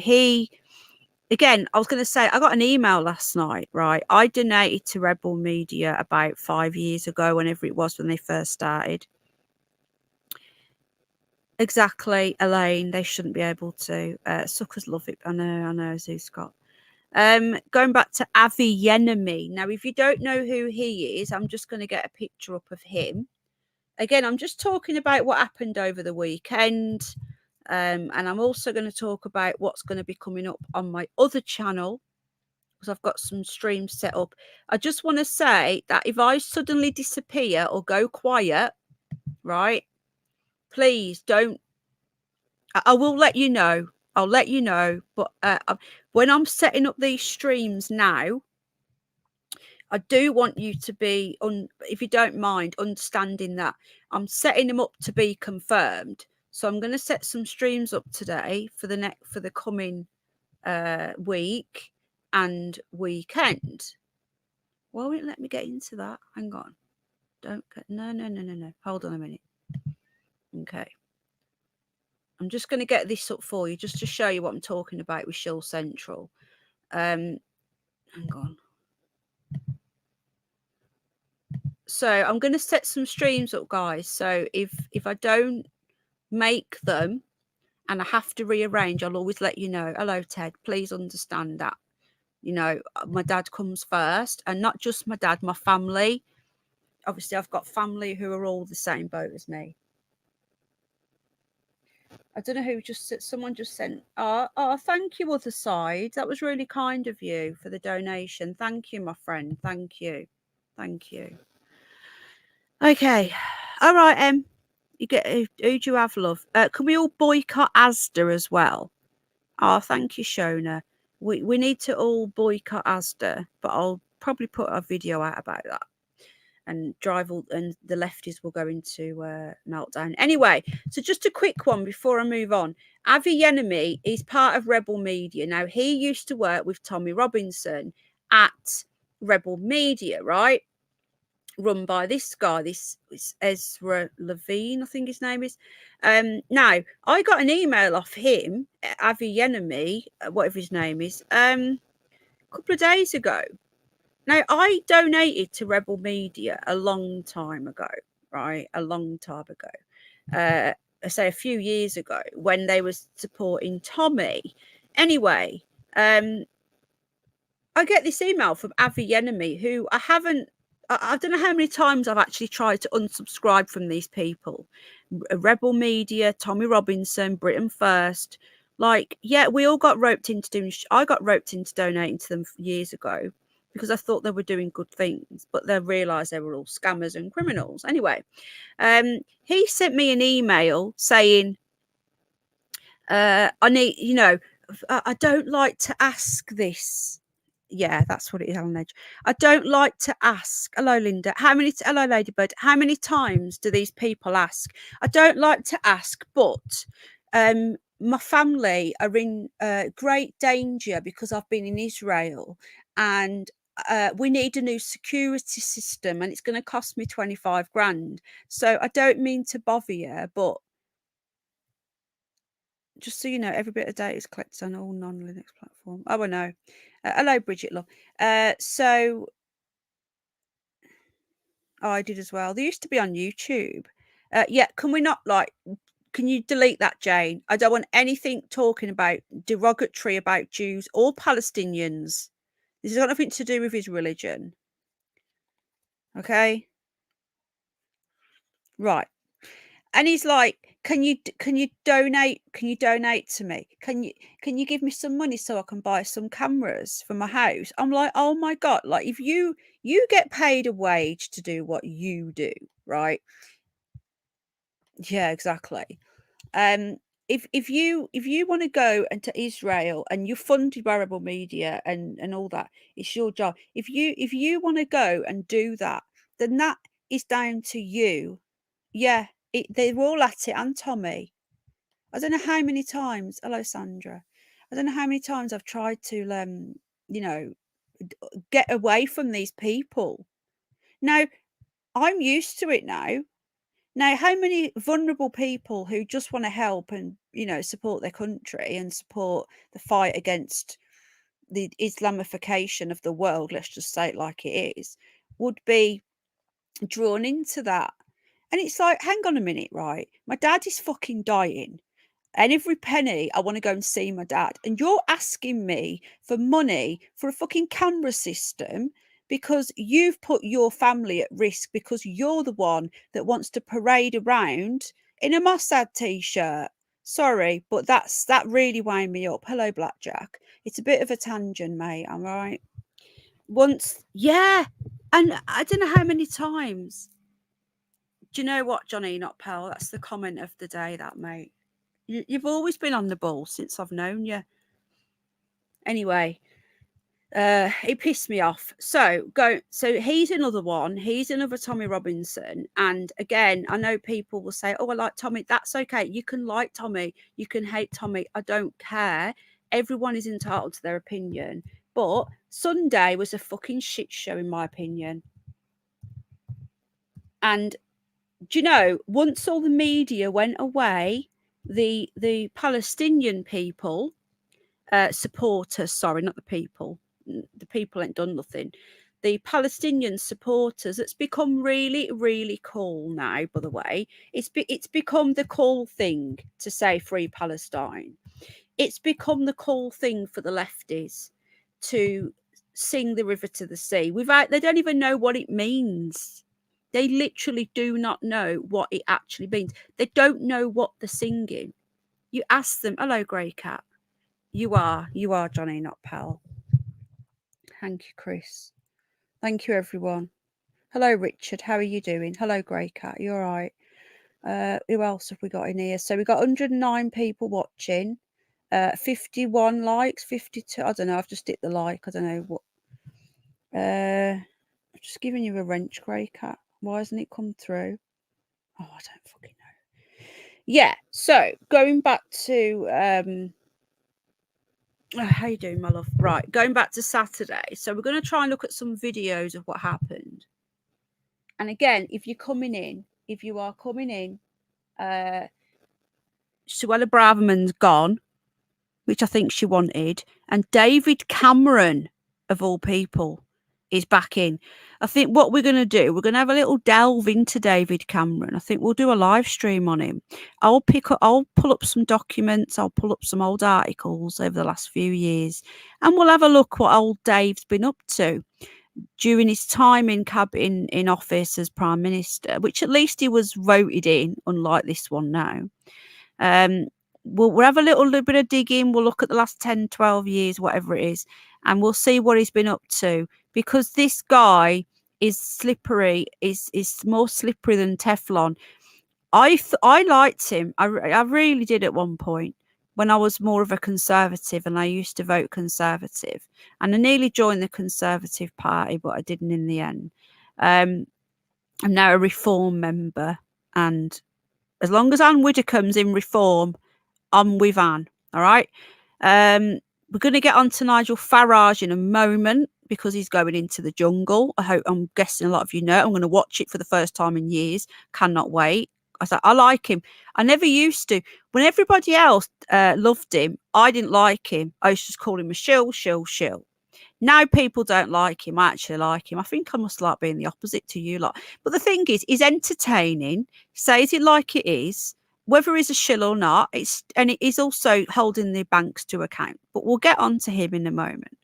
again, I was going to say, I got an email last night, right? I donated to Rebel Media about 5 years ago, whenever it was when they first started. Exactly, Elaine. They shouldn't be able to. Suckers love it. I know, Zoo Scott. Going back to Avi Yemini. Now, if you don't know who he is, I'm just going to get a picture up of him. Again, I'm just talking about what happened over the weekend. And I'm also going to talk about what's going to be coming up on my other channel, because I've got some streams set up. I just want to say that if I suddenly disappear or go quiet, right, please don't. I will let you know. I'll let you know. But when I'm setting up these streams now, I do want you to be, if you don't mind, understanding that I'm setting them up to be confirmed. So I'm going to set some streams up today for the coming week and weekend. Why won't it let me get into that? Hang on. No. Hold on a minute. Okay. I'm just going to get this up for you just to show you what I'm talking about with Shill Central. Hang on. So I'm going to set some streams up, guys. So if I don't make them and I have to rearrange, I'll always let you know. Hello, Ted. Please understand that. You know, my dad comes first, and not just my dad, my family. Obviously, I've got family who are all the same boat as me. I don't know who someone just sent. Oh, thank you, Other Side. That was really kind of you for the donation. Thank you, my friend. Thank you. Thank you. Okay. All right, you get who do you have, love? Can we all boycott Asda as well? Oh, thank you, Shona. We need to all boycott Asda, but I'll probably put a video out about that. And and the lefties will go into meltdown. Anyway, so just a quick one before I move on. Avi Yemini is part of Rebel Media. Now, he used to work with Tommy Robinson at Rebel Media, right? Run by this guy, this Ezra Levine, I think his name is. Now, I got an email off him, Avi Yemini, whatever his name is, a couple of days ago. Now, I donated to Rebel Media a long time ago, right? A long time ago. I say a few years ago when they were supporting Tommy. Anyway, I get this email from Avi Yemini, who I don't know how many times I've actually tried to unsubscribe from these people. Rebel Media, Tommy Robinson, Britain First. Like, yeah, we all got roped into doing. I got roped into donating to them years ago because I thought they were doing good things, but they realised they were all scammers and criminals. Anyway, he sent me an email saying, I need, I don't like to ask this. Yeah, that's what it is, Alan Edge. I don't like to ask. Hello, Linda. Hello, Ladybird. How many times do these people ask? I don't like to ask, but my family are in great danger because I've been in Israel and we need a new security system and it's going to cost me 25 grand. So I don't mean to bother you, but just so you know, every bit of data is collected on all non-Linux platforms. Oh, I know. Hello, Bridget, love. So I did as well. They used to be on YouTube. Yeah, can we not can you delete that, Jane? I don't want anything talking about derogatory about Jews or Palestinians. This has got nothing to do with his religion. Okay? Right. And he's like, can you donate to me? Can you give me some money so I can buy some cameras for my house? I'm like, oh my God, like if you get paid a wage to do what you do, right? Yeah, exactly. If you want to go into Israel and you're funded by Rebel Media and all that, it's your job. If you want to go and do that, then that is down to you. Yeah, they're all at it, and Tommy. I don't know how many times. Hello, Sandra. I don't know how many times I've tried to, get away from these people. Now, I'm used to it now. Now, how many vulnerable people who just want to help and, support their country and support the fight against the Islamification of the world, let's just say it like it is, would be drawn into that? And it's like, hang on a minute, right? My dad is fucking dying. And every penny I want to go and see my dad. And you're asking me for money for a fucking camera system because you've put your family at risk because you're the one that wants to parade around in a Mossad t-shirt. Sorry, but that really wound me up. Hello, Blackjack. It's a bit of a tangent, mate. I'm right. Yeah. And I don't know how many times. Do you know what, Johnny, not Pal? That's the comment of the day, that, mate. You've always been on the ball since I've known you. Anyway, it pissed me off. So he's another one. He's another Tommy Robinson. And again, I know people will say, oh, I like Tommy. That's okay. You can like Tommy. You can hate Tommy. I don't care. Everyone is entitled to their opinion. But Sunday was a fucking shit show, in my opinion. And do you know, once all the media went away, the Palestinian people, supporters, sorry, not the people ain't done nothing. The Palestinian supporters, it's become really, really cool now, by the way. It's become the cool thing to say free Palestine. It's become the cool thing for the lefties to sing the river to the sea. They don't even know what it means. They literally do not know what it actually means. They don't know what they're singing. You ask them. Hello, Grey Cat. You are Johnny, not Pal. Thank you, Chris. Thank you, everyone. Hello, Richard. How are you doing? Hello, Grey Cat. You all right? Who else have we got in here? So we got 109 people watching. 51 likes, 52. I don't know. I've just hit the like. I don't know what. I'm just giving you a wrench, Grey Cat. Why hasn't it come through? Oh, I don't fucking know. Yeah. So going back to how you doing, my love? Right, going back to Saturday. So we're going to try and look at some videos of what happened. And again, if you are coming in, Suella Braverman's gone, which I think she wanted, and David Cameron, of all people, is back in. I think what we're going to do, we're going to have a little delve into David Cameron. I think we'll do a live stream on him. I'll pull up some documents. I'll pull up some old articles over the last few years, and we'll have a look what old Dave's been up to during his time in office as Prime Minister, which at least he was voted in, unlike this one now. We'll have a little bit of digging. We'll look at the last 10, 12 years, whatever it is, and we'll see what he's been up to, because this guy is slippery, is more slippery than Teflon. I liked him. I really did at one point when I was more of a Conservative and I used to vote Conservative, and I nearly joined the Conservative Party, but I didn't in the end. I'm now a Reform member, and as long as Anne Widdecombe's in Reform, I'm with Anne. All right. We're going to get on to Nigel Farage in a moment because he's going into the jungle. I'm guessing a lot of you know. I'm going to watch it for the first time in years. Cannot wait. I like him. I never used to. When everybody else loved him, I didn't like him. I used to just call him a shill. Now people don't like him. I actually like him. I think I must like being the opposite to you lot. But the thing is, he's entertaining, says it like it is, whether he's a shill or not. It is also holding the banks to account. But we'll get on to him in a moment.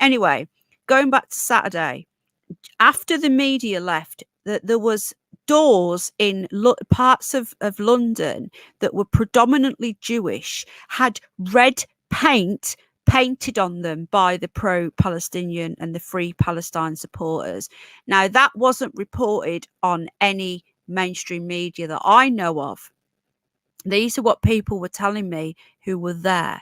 Anyway, going back to Saturday, after the media left, there was doors in parts of London that were predominantly Jewish, had red paint painted on them by the pro-Palestinian and the Free Palestine supporters. Now, that wasn't reported on any mainstream media that I know of. These are what people were telling me who were there.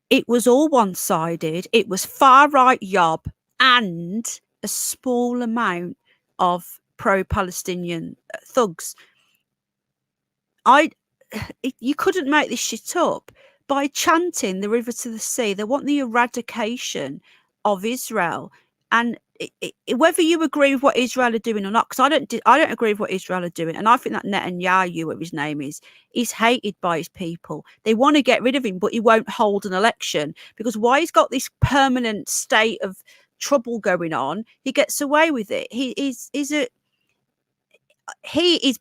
It was all one-sided. It was far-right yob and a small amount of pro-Palestinian thugs. You couldn't make this shit up. By chanting the river to the sea, they want the eradication of Israel. And whether you agree with what Israel are doing or not, because I don't agree with what Israel are doing, and I think that Netanyahu, whatever his name is hated by his people. They want to get rid of him, but he won't hold an election, because why he's got this permanent state of trouble going on, he gets away with it. He is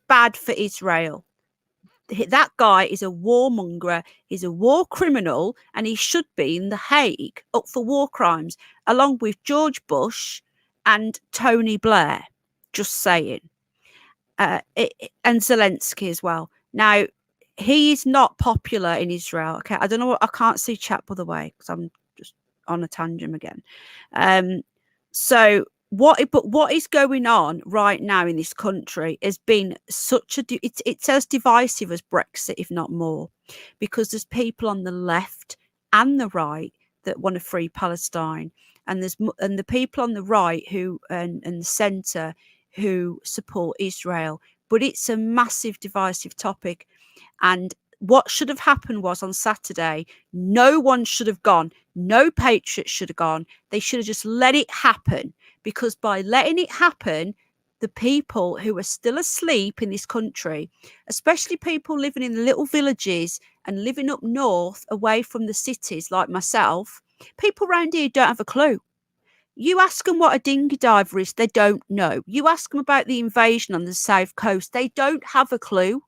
bad for Israel. That guy is a warmonger. He's a war criminal, and he should be in The Hague up for war crimes, along with George Bush and Tony Blair. Just saying. And Zelensky as well. Now, he is not popular in Israel. Okay, I don't know I can't see chat, by the way, because I'm just on a tangent again. What is going on right now in this country has been it's as divisive as Brexit, if not more, because there's people on the left and the right that want to free Palestine, and the people on the right and the centre who support Israel. But it's a massive divisive topic, and what should have happened was on Saturday, no one should have gone. No patriots should have gone. They should have just let it happen, because by letting it happen, the people who are still asleep in this country, especially people living in the little villages and living up north away from the cities like myself, people around here don't have a clue. You ask them what a dinghy diver is, they don't know. You ask them about the invasion on the south coast, they don't have a clue.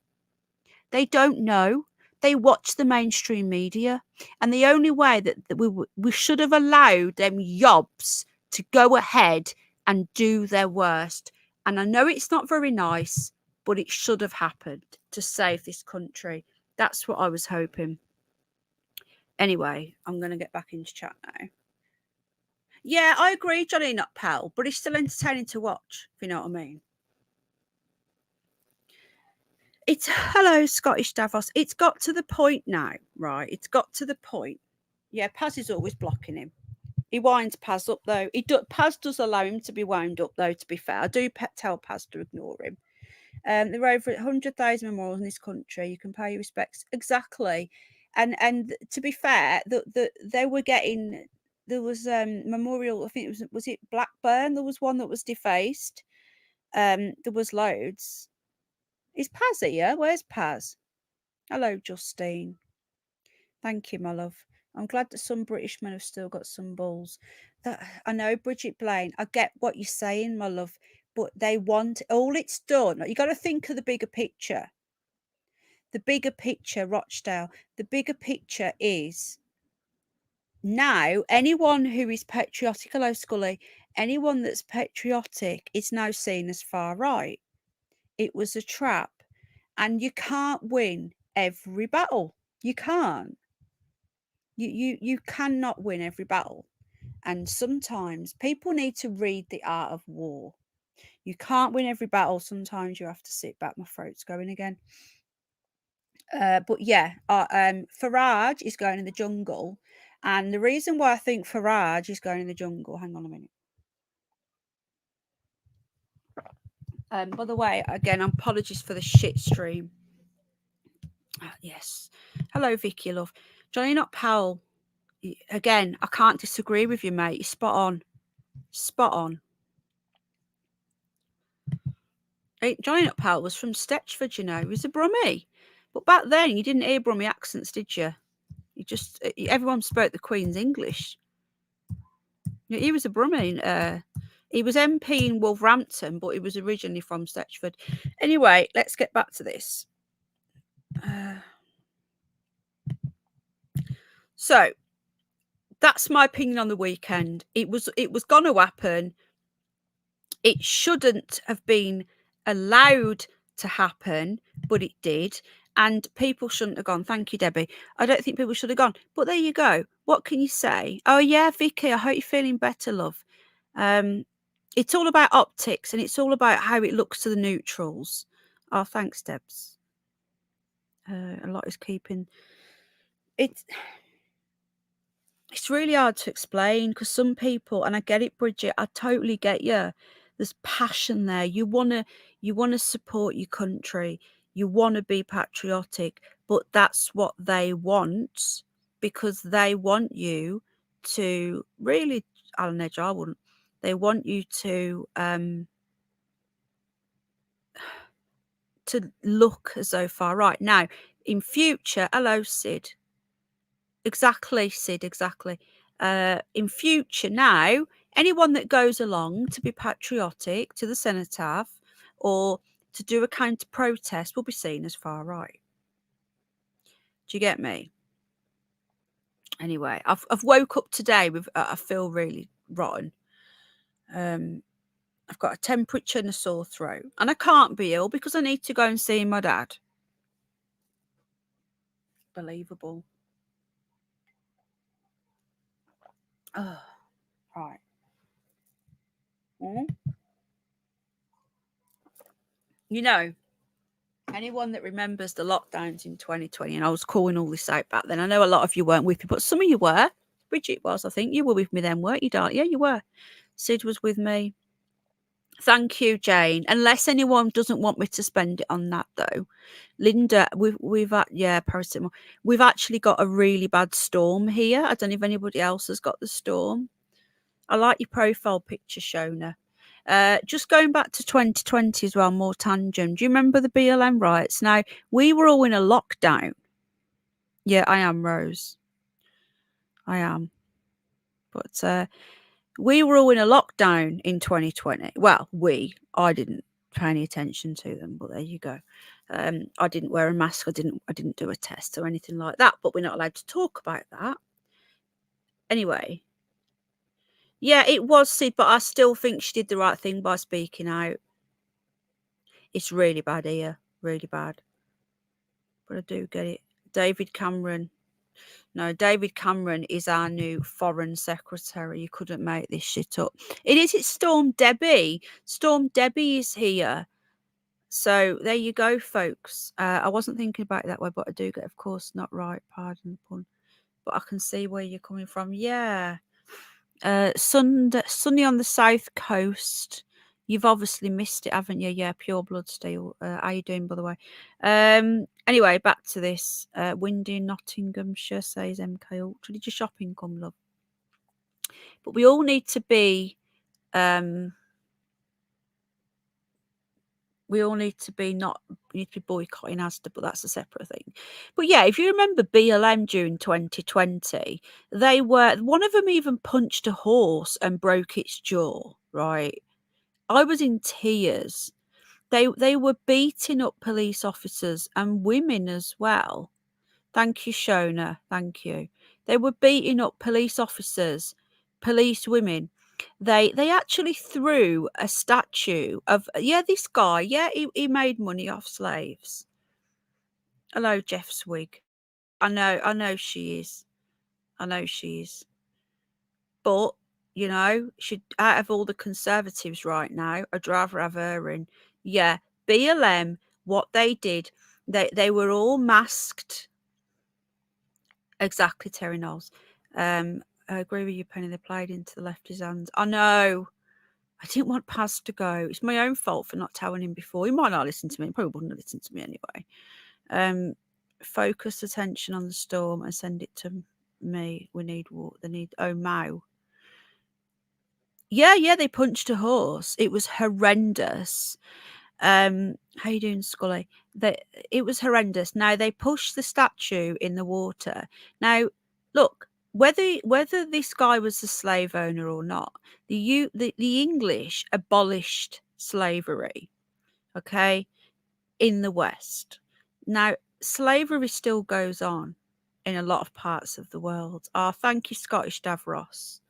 They don't know. They watch the mainstream media. And the only way that we should have allowed them yobs to go ahead and do their worst. And I know it's not very nice, but it should have happened to save this country. That's what I was hoping. Anyway, I'm going to get back into chat now. Yeah, I agree, Johnny, not pal, but it's still entertaining to watch, if you know what I mean. It's hello, Scottish Davos. It's got to the point now, right? It's got to the point. Yeah, Paz is always blocking him. He winds Paz up though. Paz does allow him to be wound up though. To be fair, I do tell Paz to ignore him. There are over 100,000 memorials in this country. You can pay your respects exactly, and to be fair, they were getting. There was memorial. I think it was it Blackburn. There was one that was defaced. There was loads. Is Paz here? Where's Paz? Hello, Justine. Thank you, my love. I'm glad that some British men have still got some balls. I know, Bridget Blaine. I get what you're saying, my love, but they want all it's done. You got to think of the bigger picture. The bigger picture, Rochdale. The bigger picture is now anyone who is patriotic, hello, Scully, anyone that's patriotic is now seen as far right. It was a trap, and you can't win every battle. You can't. You cannot win every battle, and sometimes people need to read The Art of War. You can't win every battle. Sometimes you have to sit back. My throat's going again. But yeah, Farage is going in the jungle, and the reason why I think Farage is going in the jungle. Hang on a minute. By the way, again, apologies for the shit stream. Yes. Hello, Vicky, love. Johnny, not Powell. Again, I can't disagree with you, mate. You're spot on. Spot on. Johnny not Powell was from Stetchford, you know. He was a Brummie. But back then, you didn't hear Brummie accents, did you? You just everyone spoke the Queen's English. He was a Brummie. He was MP in Wolverhampton, but he was originally from Stetchford. Anyway, let's get back to this. So that's my opinion on the weekend. It was going to happen. It shouldn't have been allowed to happen, but it did. And people shouldn't have gone. Thank you, Debbie. I don't think people should have gone. But there you go. What can you say? Oh, yeah, Vicky, I hope you're feeling better, love. It's all about optics, and it's all about how it looks to the neutrals. Oh, thanks, Debs. A lot is keeping... It's really hard to explain because some people, and I get it, Bridget, I totally get you. There's passion there. You wanna support your country. You want to be patriotic, but that's what they want because they want you to really, Alan Edge, I wouldn't. They want you to look as though far right. Now, in future, hello, Sid. Exactly, Sid, exactly. In future now, anyone that goes along to be patriotic to the cenotaph or to do a counter protest will be seen as far right. Do you get me? Anyway, I've woke up today with I feel really rotten. I've got a temperature and a sore throat, and I can't be ill because I need to go and see my dad. Believable. Oh, right. You know, anyone that remembers the lockdowns in 2020, and I was calling all this out back then. I know a lot of you weren't with me, but some of you were. Bridget was, I think. You were with me then, weren't you, darling? Yeah, you were. Sid was with me. Thank you, Jane. Unless anyone doesn't want me to spend it on that, though. Linda, we've paracetamol. We've actually got a really bad storm here. I don't know if anybody else has got the storm. I like your profile picture, Shona. Just going back to 2020 as well, more tangent. Do you remember the BLM riots? Now, we were all in a lockdown. Yeah, I am, Rose. I am. But we were all in a lockdown in 2020. Well, I didn't pay any attention to them, but there you go. I didn't wear a mask. I didn't do a test or anything like that, but we're not allowed to talk about that. Anyway. Yeah, it was Sid, but I still think she did the right thing by speaking out. It's really bad here. Really bad. but I do get it. David Cameron. No, David Cameron is our new foreign secretary. You couldn't make this shit up. It's Storm Debbie. Storm Debbie is here. So there you go, folks. I wasn't thinking about it that way, but I do get, of course, not right. Pardon the pun. But I can see where you're coming from. Yeah. Sunny on the south coast. You've obviously missed it, haven't you? Yeah, pure blood steel. How you doing, by the way? Anyway, back to this. Windy in Nottinghamshire, says MK Ultra. Did your shopping come, love? But we all need to be boycotting Asda, but that's a separate thing. But yeah, if you remember BLM during 2020, one of them even punched a horse and broke its jaw, right? I was in tears. They were beating up police officers and women as well. Thank you, Shona. Thank you. They were beating up police officers, police women. They actually threw a statue of this guy. Yeah, he made money off slaves. Hello, Jeff Swig. I know she is. I know she is. But out of all the Conservatives right now, I'd rather have her in. Yeah, BLM. What they did, they were all masked. Exactly, Terry Knowles. I agree with you, Penny. They played into the lefty's hands. I know. I didn't want Paz to go. It's my own fault for not telling him before. He might not listen to me. He probably wouldn't have listened to me anyway. Focus attention on the storm and send it to me. We need water. They need. Oh, Mao. Yeah. They punched a horse. It was horrendous. How you doing, Scully? It was horrendous. Now they pushed the statue in the water. Now, look, whether this guy was a slave owner or not, the English abolished slavery, okay, in the West. Now, slavery still goes on in a lot of parts of the world. Thank you, Scottish Davros.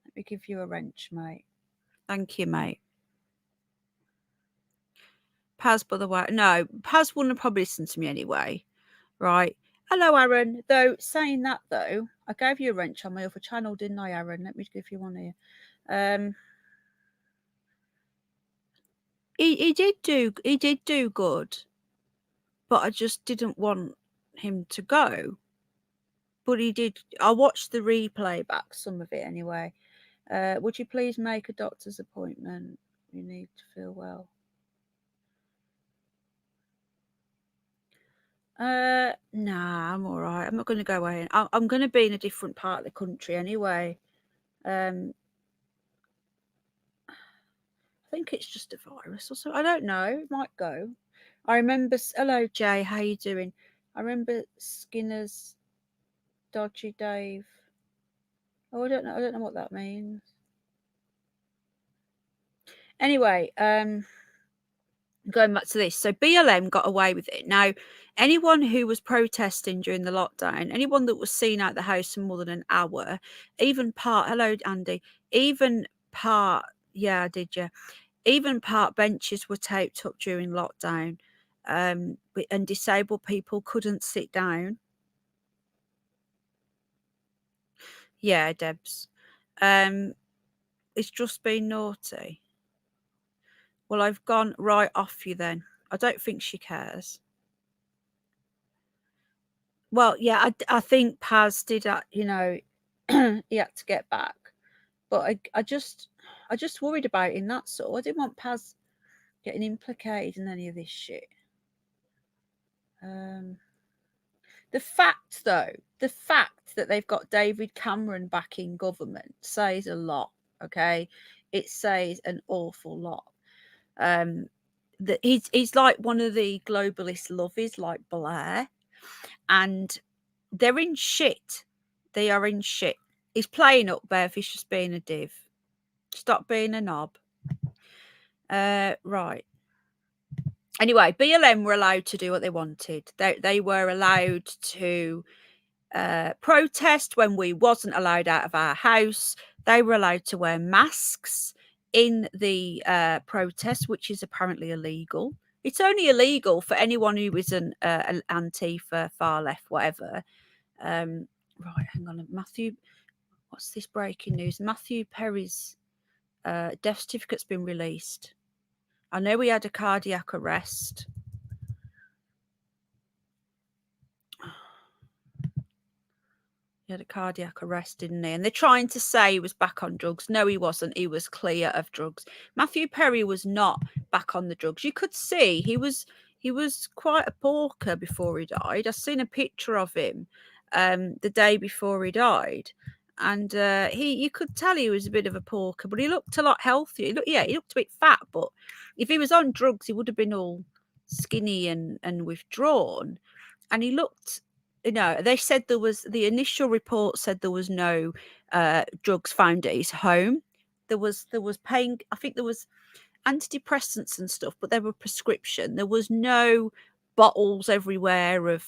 Let me give you a wrench, mate. Thank you, mate. Paz, by the way, no, Paz wouldn't have probably listened to me anyway, right? Hello, Aaron. Though, saying that, though, I gave you a wrench on my other channel, didn't I, Aaron? Let me give you one here. He did do good, but I just didn't want him to go. But he did. I watched the replay back, some of it anyway. Would you please make a doctor's appointment? You need to feel well. Nah, I'm all right. I'm not going to go away. I'm going to be in a different part of the country anyway. I think it's just a virus or so. I don't know. It might go. I remember. Hello, Jay. How you doing? I remember Skinner's Dodgy Dave. Oh, I don't know. I don't know what that means. Anyway, going back to this, so BLM got away with it. Now, anyone who was protesting during the lockdown, anyone that was seen out the house for more than an hour, hello, Andy, even park benches were taped up during lockdown, and disabled people couldn't sit down. Yeah, Debs. It's just been naughty. Well, I've gone right off you then. I don't think she cares. Well, yeah, I think Paz did, he had to get back. But I just worried about him, that's all. I didn't want Paz getting implicated in any of this shit. The fact that they've got David Cameron back in government says a lot, okay? It says an awful lot. That he's like one of the globalist lovies like Blair, and they're in shit. They are in shit. He's playing up, Bev. He's just being a div. Stop being a knob. Right. Anyway, BLM were allowed to do what they wanted. They were allowed to protest when we wasn't allowed out of our house. They were allowed to wear masks in the protest, which is apparently illegal. It's only illegal for anyone who isn't an Antifa, far left, whatever. Right, hang on. Matthew, what's this breaking news? Matthew Perry's death certificate's been released. I know he had a cardiac arrest. He had a cardiac arrest, didn't he? And they're trying to say he was back on drugs. No, he wasn't. He was clear of drugs. Matthew Perry was not back on the drugs. You could see he was quite a porker before he died. I've seen a picture of him the day before he died. And you could tell he was a bit of a porker, but he looked a lot healthier. He looked a bit fat, but if he was on drugs, he would have been all skinny and withdrawn. And he looked, they said the initial report said there was no drugs found at his home. There was pain. I think there was antidepressants and stuff, but they were prescription. There was no bottles everywhere of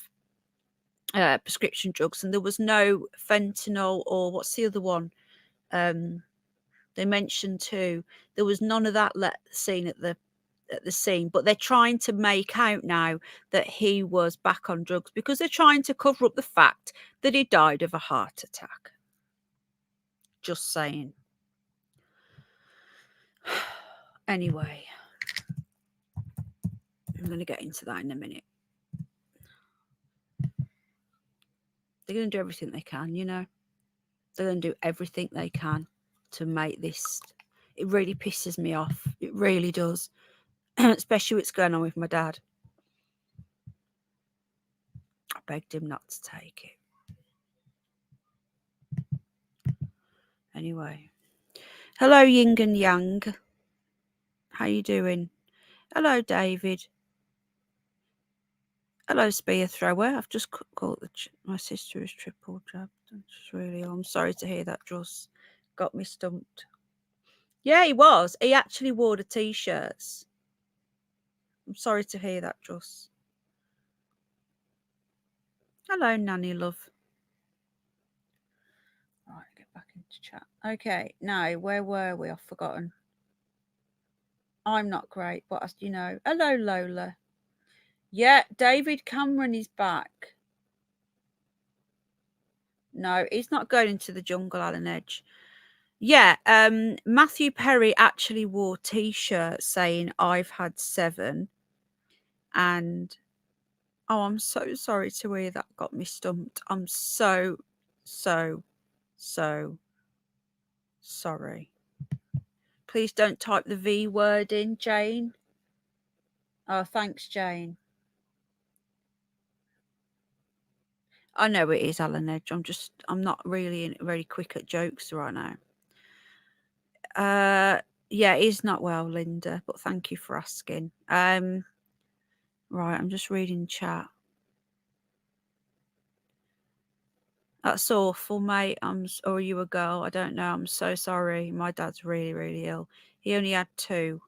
prescription drugs, and there was no fentanyl or what's the other one? They mentioned too. There was none of that seen at the scene, but they're trying to make out now that he was back on drugs because they're trying to cover up the fact that he died of a heart attack. Just saying. Anyway, I'm going to get into that in a minute. They're going to do everything they can, They're going to do everything they can to make this. It really pisses me off. It really does. Especially what's going on with my dad. I begged him not to take it. Anyway. Hello, Yin and Yang. How you doing? Hello, David. Hello, Spear Thrower. I've just caught my sister is triple jabbed. I'm sorry to hear that, Joss. Got me stumped. Yeah, he was. He actually wore the T-shirts. I'm sorry to hear that, Joss. Hello, Nanny Love. Right, get back into chat. Okay, now, where were we? I've forgotten. I'm not great, but hello, Lola. Yeah, David Cameron is back. No, he's not going into the jungle, Alan Edge. Yeah, Matthew Perry actually wore T-shirts saying, "I've had 7." And, I'm so sorry to hear that. Got me stumped. I'm so sorry. Please don't type the V word in, Jane. Oh, thanks, Jane. I know it is, Alan Edge. I'm not really very quick at jokes right now. Yeah, he's not well, Linda, but thank you for asking. Right, I'm just reading chat. That's awful, mate. Or are you a girl? I don't know. I'm so sorry. My dad's really, really ill. He only had 2.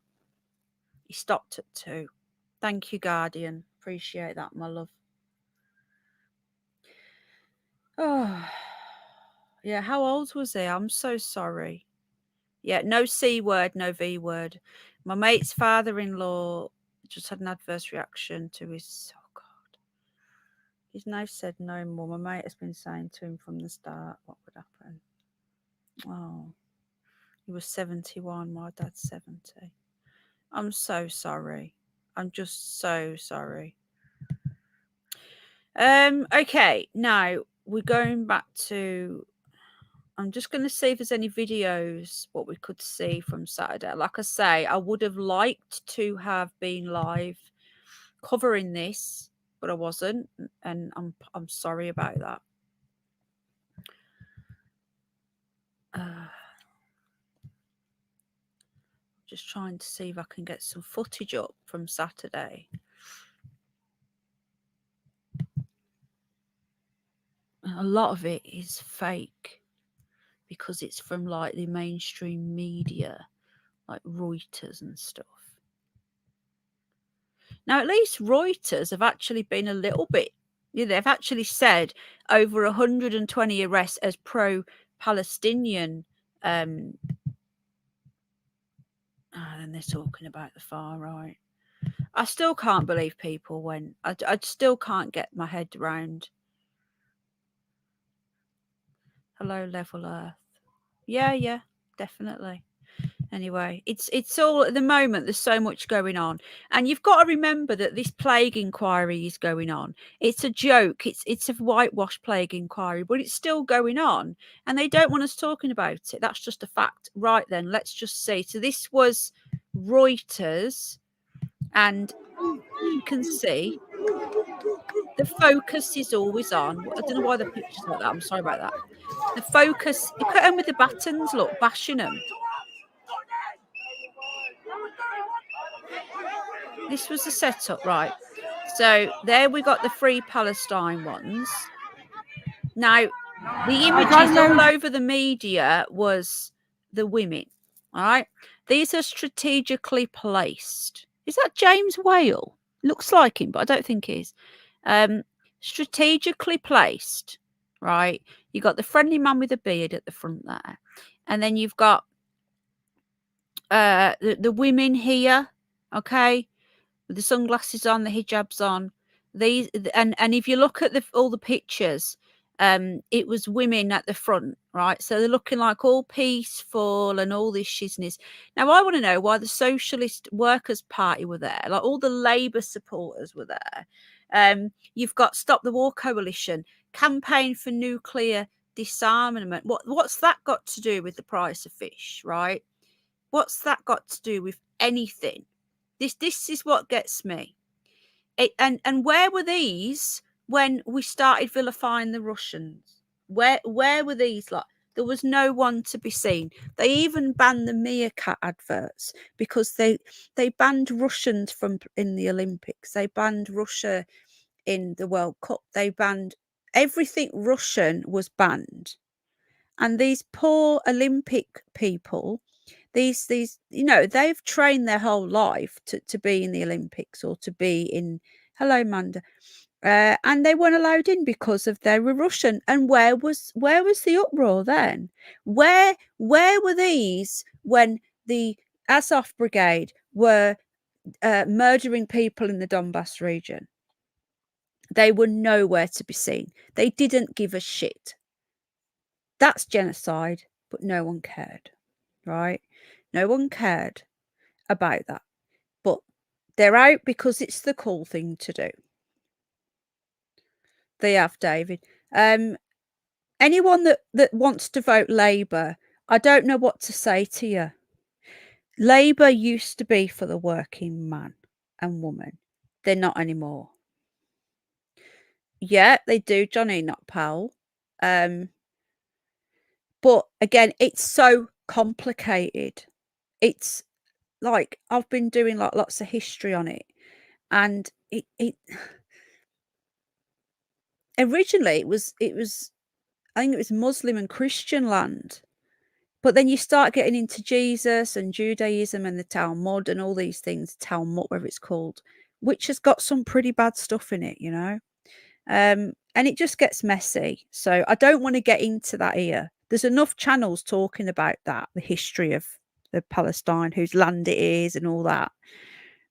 He stopped at 2. Thank you, Guardian. Appreciate that, my love. Oh, yeah. How old was he? I'm so sorry. Yeah, no C word, no V word. My mate's father-in-law just had an adverse reaction to his. Oh God. He's now said no more. My mate has been saying to him from the start what would happen. Oh, he was 71. My dad's 70. I'm so sorry. I'm just so sorry. Okay, now we're going back to. I'm just going to see if there's any videos what we could see from Saturday. Like I say, I would have liked to have been live covering this, but I wasn't, and I'm sorry about that. Just trying to see if I can get some footage up from Saturday. A lot of it is fake because it's from like the mainstream media, like Reuters and stuff. Now, at least Reuters have actually been a little bit, they've actually said over 120 arrests as pro-Palestinian. And they're talking about the far right. I still can't believe people went. I still can't get my head around. Hello, Level Earth. Yeah, definitely. Anyway, it's all at the moment. There's so much going on, and you've got to remember that this plague inquiry is going on. It's a joke. It's a whitewash plague inquiry, but it's still going on, and they don't want us talking about it. That's just a fact. Right then, let's just see. So this was Reuters, and you can see the focus is always on. I don't know why the picture's like that. I'm sorry about that. The focus. Look at them with the batons. Look, bashing them. This was the setup, right? So there we got the Free Palestine ones. Now, the images all over the media was the women, all right? These are strategically placed. Is that James Whale? Looks like him, but I don't think he is. Strategically placed, right? You got the friendly man with a beard at the front there. And then you've got the women here, okay? With the sunglasses on, the hijabs on. These and if you look at all the pictures, it was women at the front, right? So they're looking like all peaceful and all this shizness. Now I want to know why the Socialist Workers' Party were there, like all the Labour supporters were there. You've got Stop the War Coalition, Campaign for Nuclear Disarmament. What's that got to do with the price of fish, right? What's that got to do with anything? This is what gets me. And where were these when we started vilifying the Russians? Where were these? Like, there was no one to be seen. They even banned the meerkat adverts because they banned Russians from in the Olympics. They banned Russia in the World Cup. They banned everything Russian was banned. And these poor Olympic people, these they've trained their whole life to be in the Olympics or to be in hello Manda, and they weren't allowed in because of they were Russian. And where was the uproar then? Where were these when the Azov Brigade were murdering people in the Donbass region? They were nowhere to be seen. They didn't give a shit. That's genocide, but no one cared, right? No one cared about that. But they're out because it's the cool thing to do. They have, David. Anyone that wants to vote Labour, I don't know what to say to you. Labour used to be for the working man and woman. They're not anymore. Yeah, they do, Johnny, not Powell. But again, it's so complicated. It's like I've been doing like lots of history on it, and it originally it was I think it was Muslim and Christian land, but then you start getting into Jesus and Judaism and the Talmud and all these things, Talmud, whatever it's called, which has got some pretty bad stuff in it, and it just gets messy. So I don't want to get into that here. There's enough channels talking about that, the history of the Palestine, whose land it is and all that.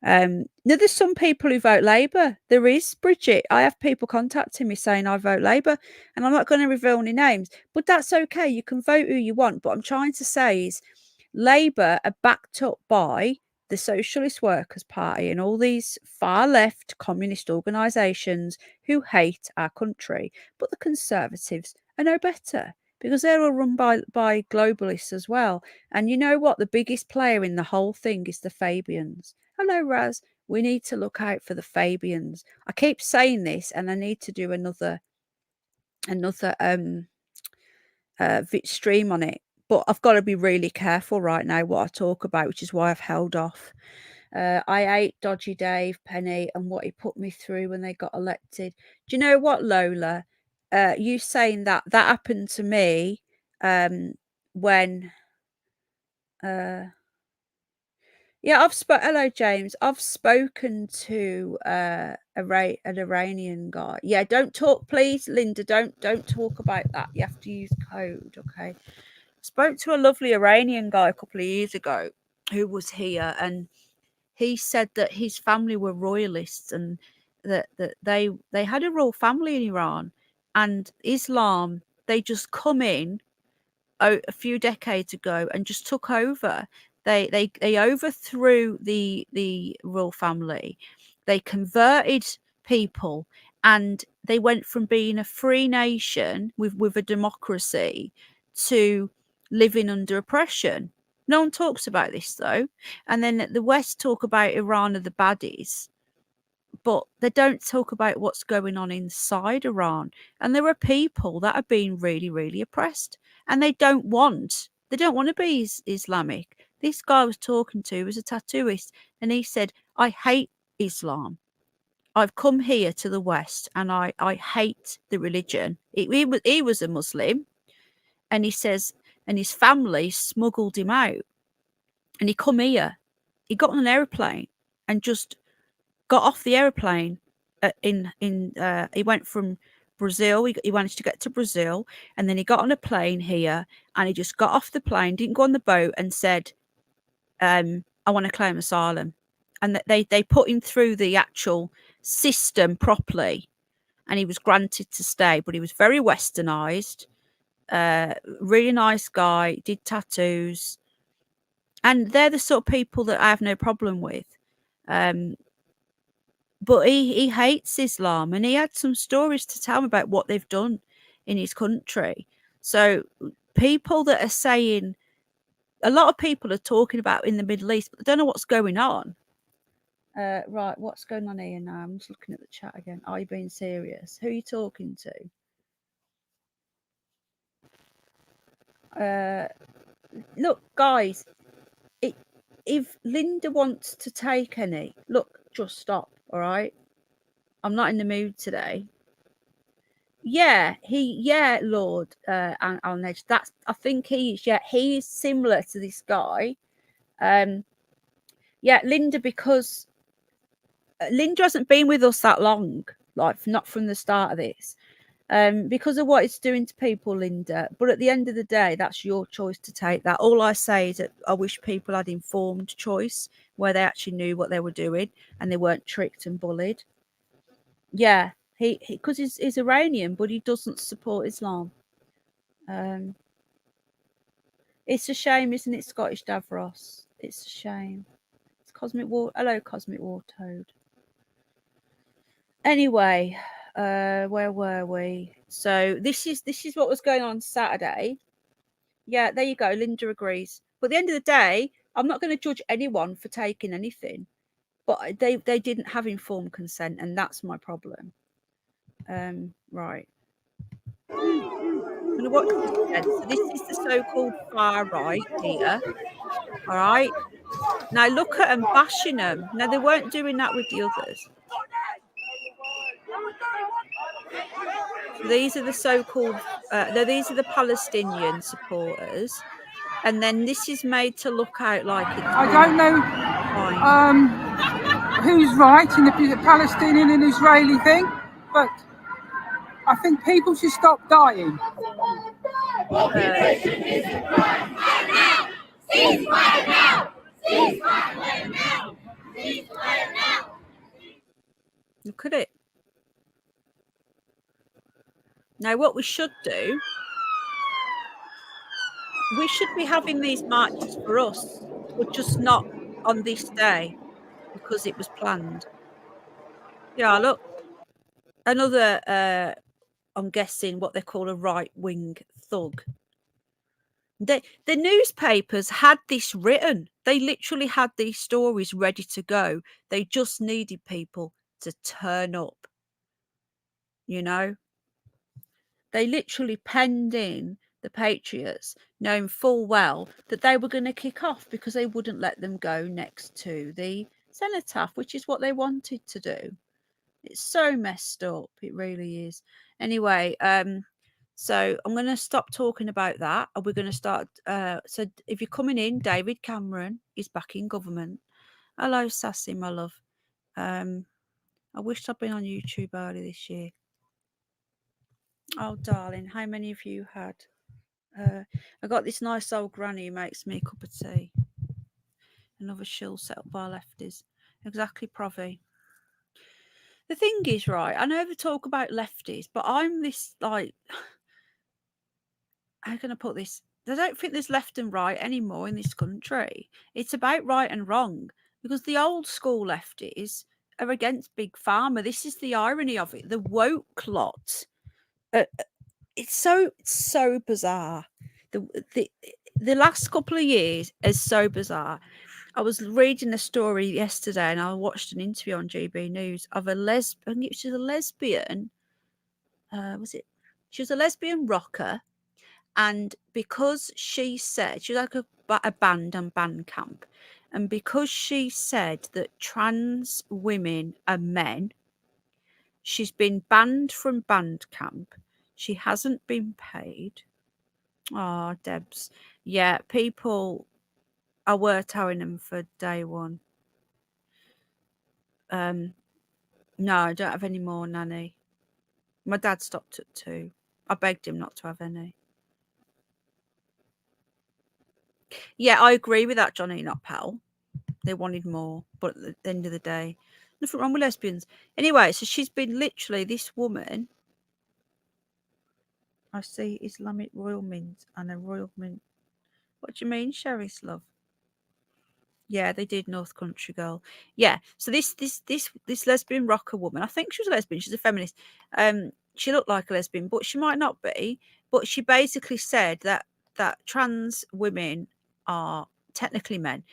Now there's some people who vote Labour. There is, Bridget. I have people contacting me saying I vote Labour, and I'm not going to reveal any names, but that's okay. You can vote who you want. But I'm trying to say is Labour are backed up by the Socialist Workers' Party and all these far left communist organisations who hate our country. But the Conservatives are no better because they're all run by globalists as well. And you know what? The biggest player in the whole thing is the Fabians. Hello, Raz. We need to look out for the Fabians. I keep saying this, and I need to do another stream on it. But I've got to be really careful right now what I talk about, which is why I've held off. I hate Dodgy Dave, Penny, and what he put me through when they got elected. Do you know what, Lola? You saying that happened to me when... yeah, hello, James. I've spoken to an Iranian guy. Yeah, don't talk, please, Linda. Don't talk about that. You have to use code, okay? Spoke to a lovely Iranian guy a couple of years ago who was here, and he said that his family were royalists and that they had a royal family in Iran, and Islam, they just come in a few decades ago and just took over. They overthrew the royal family. They converted people, and they went from being a free nation with a democracy to living under oppression. No one talks about this though. And then the West talk about Iran are the baddies, but they don't talk about what's going on inside Iran. And there are people that are being really, really oppressed, and they don't want to be Islamic. This guy I was talking to was a tattooist, and he said, I hate Islam. I've come here to the West and I hate the religion. He was a Muslim, and he says, and his family smuggled him out, and he come here. He got on an aeroplane and just got off the aeroplane he went from Brazil. He managed to get to Brazil, and then he got on a plane here, and he just got off the plane, didn't go on the boat, and said, I want to claim asylum. And they put him through the actual system properly, and he was granted to stay. But he was very westernized, really nice guy, did tattoos, and they're the sort of people that I have no problem with. But he hates Islam, and he had some stories to tell me about what they've done in his country. So people that are saying, a lot of people are talking about in the Middle East, but they don't know what's going on. Right, what's going on here now? I'm just looking at the chat again. Are you being serious? Who are you talking to? Look, guys, if Linda wants to take any, look, just stop, all right? I'm not in the mood today. Yeah, Lord Al-Nej. That's, I think he's similar to this guy. Yeah, Linda, because Linda hasn't been with us that long, like not from the start of this. Because of what it's doing to people, Linda. But at the end of the day, that's your choice to take that. All I say is that I wish people had informed choice where they actually knew what they were doing and they weren't tricked and bullied. Yeah, because he's Iranian, but he doesn't support Islam. It's a shame, isn't it, Scottish Davros? It's a shame. It's Cosmic War. Hello, Cosmic War Toad. Anyway, where were we? So this is what was going on Saturday. Yeah, there you go. Linda agrees. But at the end of the day, I'm not going to judge anyone for taking anything. But they didn't have informed consent, and that's my problem. Right. I'm going to watch this then. So this is the so-called far right here. All right. Now look at them bashing them. Now they weren't doing that with the others. So these are the so-called, these are the Palestinian supporters, and then this is made to look out like it's. I don't know who's right in the Palestinian and Israeli thing, but I think people should stop dying. Look at it. Now, what we should do, we should be having these marches for us, but just not on this day because it was planned. Yeah, look. Another, I'm guessing what they call a right-wing thug. The newspapers had this written. They literally had these stories ready to go. They just needed people to turn up. You know? They literally penned in the Patriots, knowing full well that they were going to kick off because they wouldn't let them go next to the cenotaph, which is what they wanted to do. It's so messed up. It really is. Anyway, so I'm going to stop talking about that. And we're going to start. So if you're coming in, David Cameron is back in government. Hello, Sassy, my love. I wished I'd been on YouTube early this year. Oh, darling, how many of you had? I got this nice old granny who makes me a cup of tea. Another shill set up by lefties. Exactly, Provi. The thing is, right, I never talk about lefties, but I'm this, like, how can I put this? I don't think there's left and right anymore in this country. It's about right and wrong, because the old school lefties are against Big Pharma. This is the irony of it. The woke lot. It's so bizarre. The last couple of years is so bizarre. I was reading a story yesterday, and I watched an interview on GB News of a lesbian. She was a lesbian. Was it? She was a lesbian rocker, and because she said she was like a band on Bandcamp, and because she said that trans women are men, she's been banned from Bandcamp. She hasn't been paid. Oh, Debs. Yeah, people I were towing them for day one. No, I don't have any more, Nanny. My dad stopped at 2. I begged him not to have any. Yeah, I agree with that, Johnny, not Pal. They wanted more, but at the end of the day, nothing wrong with lesbians. Anyway, so she's been literally this woman. I see Islamic Royal Mint and a Royal Mint. What do you mean, Sherry's love? Yeah, they did, North Country Girl. Yeah, so this lesbian rocker woman, I think she was a lesbian. She's a feminist. She looked like a lesbian, but she might not be. But she basically said that trans women are technically men,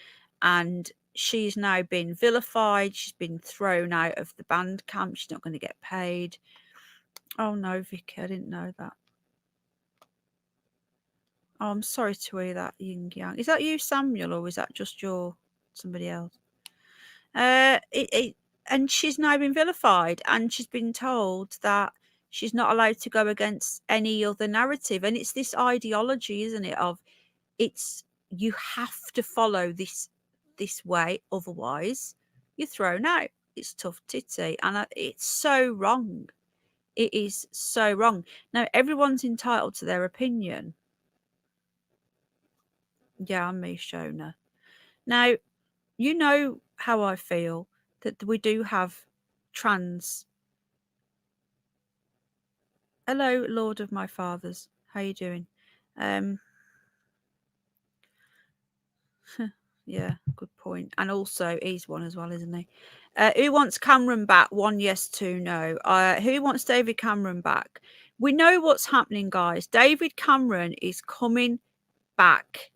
and she's now been vilified. She's been thrown out of the band camp. She's not going to get paid. Oh no, Vicky, I didn't know that. Oh, I'm sorry to hear that, Yin Yang. Is that you, Samuel, or is that just somebody else? And she's now been vilified, and she's been told that she's not allowed to go against any other narrative. And it's this ideology, isn't it, of it's you have to follow this way, otherwise you're thrown out. It's tough titty, and it's so wrong. It is so wrong. Now everyone's entitled to their opinion. Yeah, I'm me, Shona. Now, you know how I feel that we do have trans. Hello, Lord of my fathers. How you doing? Yeah, good point. And also, he's one as well, isn't he? Who wants Cameron back? 1 yes, 2 no. Who wants David Cameron back? We know what's happening, guys. David Cameron is coming back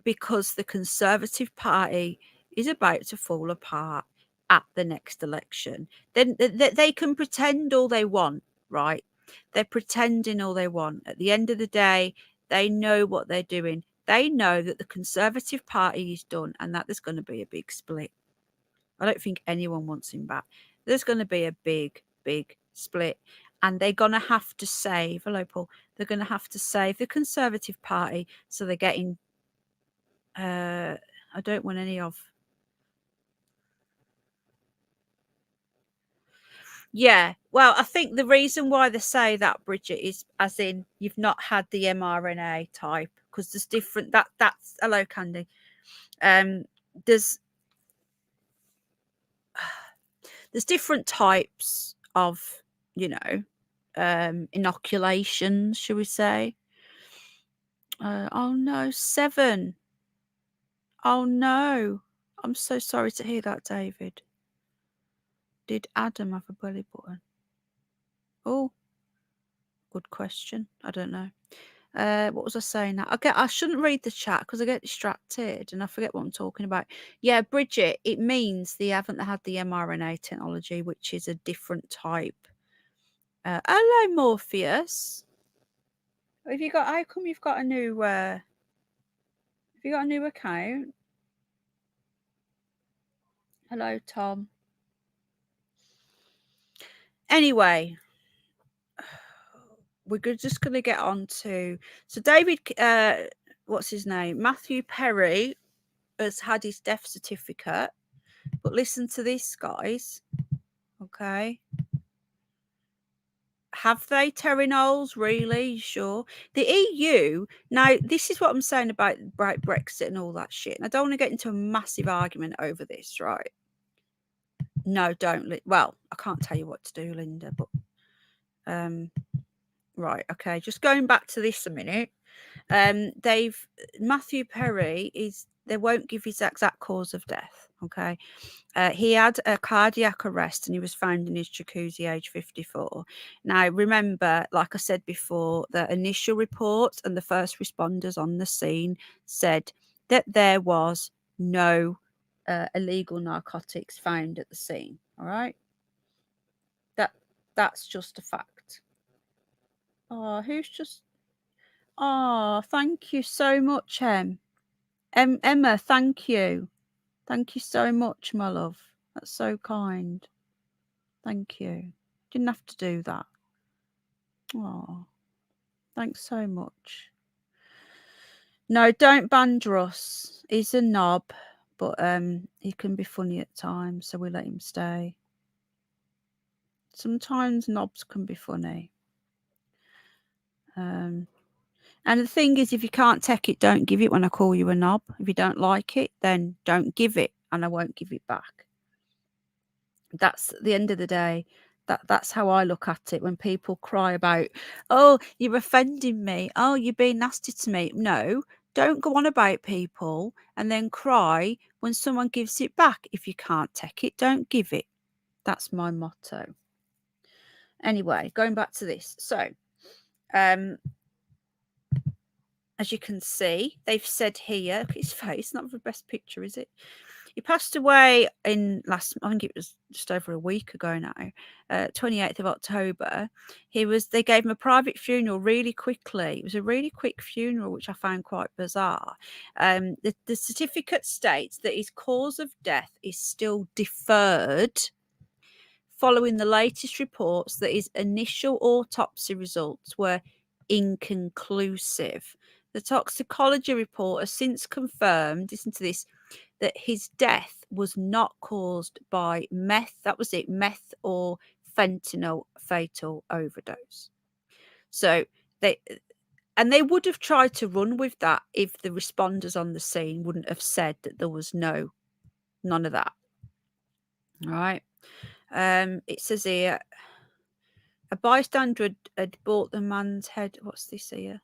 because the Conservative Party is about to fall apart at the next election. Then they can pretend all they want, right? They're pretending all they want. At the end of the day, they know what they're doing. They know that the Conservative Party is done and that there's going to be a big split. I don't think anyone wants him back. There's going to be a big split. And they're going to have to save, hello, Paul, they're going to have to save the Conservative Party. So they're getting, I don't want any of. Yeah, well, I think the reason why they say that, Bridget, is as in you've not had the mRNA type, because there's different. That's hello, Candy. There's different types of, inoculations, shall we say? Oh no, 7. Oh no, I'm so sorry to hear that, David. Did Adam have a belly button? Oh, good question. I don't know. What was I saying now? I shouldn't read the chat because I get distracted and I forget what I'm talking about. Yeah, Bridget, it means they haven't had the mRNA technology, which is a different type. Hello, Morpheus. How come you've got a new have you got a new account? Hello, Tom. Anyway, we're just going to get on to, so David, what's his name? Matthew Perry has had his death certificate, but listen to this, guys. Okay. have they, Terry Knowles? Really? Sure. The EU, now, this is what I'm saying about Brexit and all that shit. And I don't want to get into a massive argument over this, right? No, don't. Well, I can't tell you what to do, Linda, but right, okay. Just going back to this a minute. Matthew Perry they won't give his exact cause of death. Okay. He had a cardiac arrest and he was found in his jacuzzi, age 54. Now, remember, like I said before, the initial reports and the first responders on the scene said that there was no illegal narcotics found at the scene. All right. That's just a fact. Oh, thank you so much, Emma, thank you. Thank you so much, my love. That's so kind. Thank you. Didn't have to do that. Oh, thanks so much. No, don't ban Druss. He's a knob, but he can be funny at times, so we let him stay. Sometimes knobs can be funny. And the thing is, if you can't take it, don't give it when I call you a knob. If you don't like it, then don't give it, and I won't give it back. That's at the end of the day. That's how I look at it. When people cry about, oh, you're offending me, oh, you're being nasty to me. No, don't go on about people and then cry when someone gives it back. If you can't take it, don't give it. That's my motto. Anyway, going back to this. So, as you can see, they've said here, look at his face, not the best picture, is it? He passed away I think it was just over a week ago now, 28th of October. They gave him a private funeral really quickly. It was a really quick funeral, which I found quite bizarre. The certificate states that his cause of death is still deferred following the latest reports that his initial autopsy results were inconclusive. The toxicology report has since confirmed, listen to this, that his death was not caused by meth or fentanyl fatal overdose. So they would have tried to run with that if the responders on the scene wouldn't have said that there was none of that. All right. It says here, a bystander had bought the man's head. What's this here?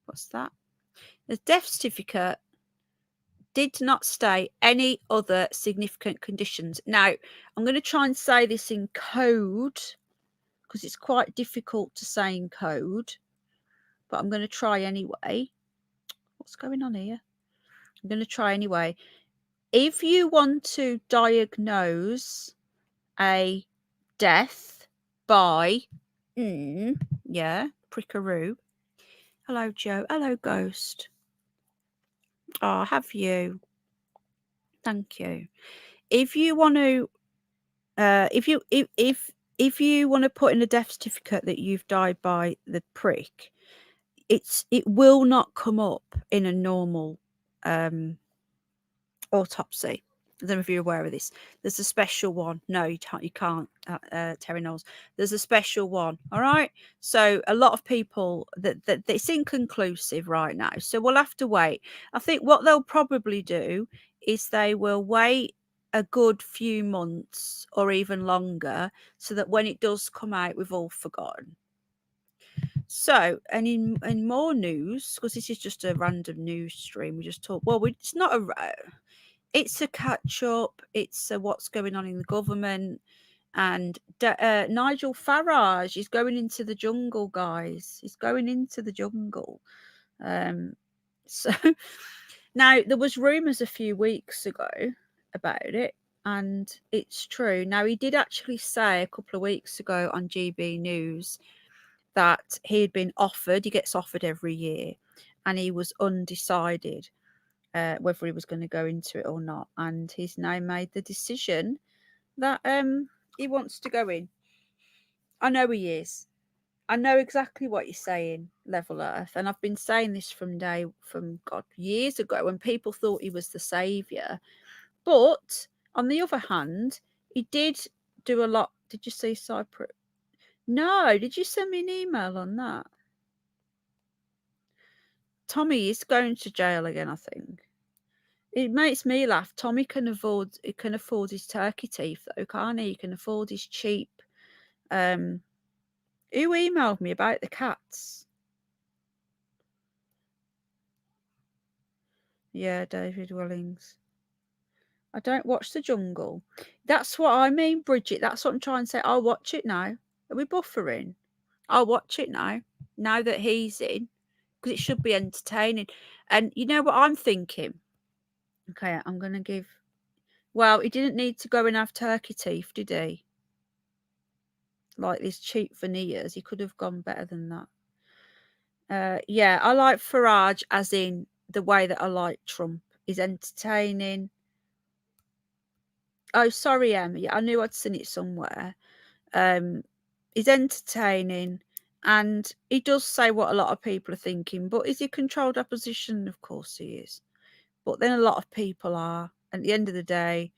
What's that? The death certificate did not state any other significant conditions. Now, I'm going to try and say this in code because it's quite difficult to say in code, but I'm going to try anyway. What's going on here? I'm going to try anyway. If you want to diagnose a death by, prickaroo. Hello, Joe. Hello, Ghost. Oh, have you? Thank you. If you want to, if you want to put in a death certificate that you've died by the prick, it will not come up in a normal autopsy. I don't know if you're aware of this. There's a special one. No, you can't, Terry Knowles. There's a special one. All right. So a lot of people that it's inconclusive right now. So we'll have to wait. I think what they'll probably do is they will wait a good few months or even longer so that when it does come out, we've all forgotten. So, and in more news, because this is just a random news stream, we just talk. Well, it's not a. It's a catch up. It's what's going on in the government, and Nigel Farage is going into the jungle, guys. He's going into the jungle. So now there was rumours a few weeks ago about it, and it's true. Now he did actually say a couple of weeks ago on GB News that he had been offered. He gets offered every year, and he was undecided whether he was going to go into it or not, and he's now made the decision that he wants to go in. I know he is. I know exactly what you're saying, Level Earth, and I've been saying this from years ago when people thought he was the saviour. But on the other hand, he did do a lot. Did you see Cyprus? No, did you send me an email on that? Tommy is going to jail again, I think. It makes me laugh. Tommy can afford his turkey teeth though, can't he? He can afford his cheap. Who emailed me about the cats? Yeah, David Wellings. I don't watch The Jungle. That's what I mean, Bridget. That's what I'm trying to say. I'll watch it now. Are we buffering? I'll watch it now that he's in, because it should be entertaining. And you know what I'm thinking? Okay, I'm going to give... Well, he didn't need to go and have turkey teeth, did he? Like these cheap veneers. He could have gone better than that. Yeah, I like Farage as in the way that I like Trump. He's entertaining. Oh, sorry, Emma. I knew I'd seen it somewhere. He's entertaining, and he does say what a lot of people are thinking. But is he controlled opposition? Of course he is. But then a lot of people are. At the end of the day,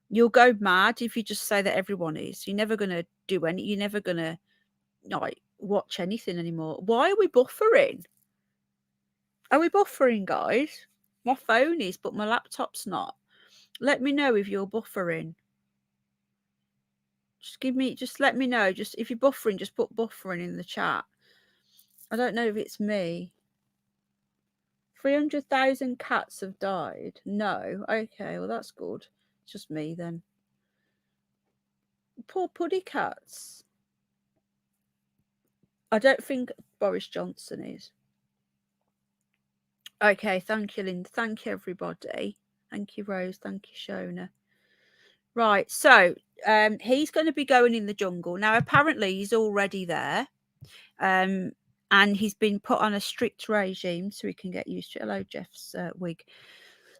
you'll go mad if you just say that everyone is. You're never going to do any. You're never going to like watch anything anymore. Why are we buffering? Are we buffering, guys? My phone is, but my laptop's not. Let me know if you're buffering. Just let me know. Just if you're buffering, just put buffering in the chat. I don't know if it's me. 300,000 cats have died. No. Okay, well that's good. It's just me then. Poor puddy cats. I don't think Boris Johnson is. Okay, thank you, Linda. Thank you, everybody. Thank you, Rose. Thank you, Shona. Right, so he's going to be going in the jungle. Now, apparently he's already there. And he's been put on a strict regime so he can get used to it. Hello, Jeff's wig.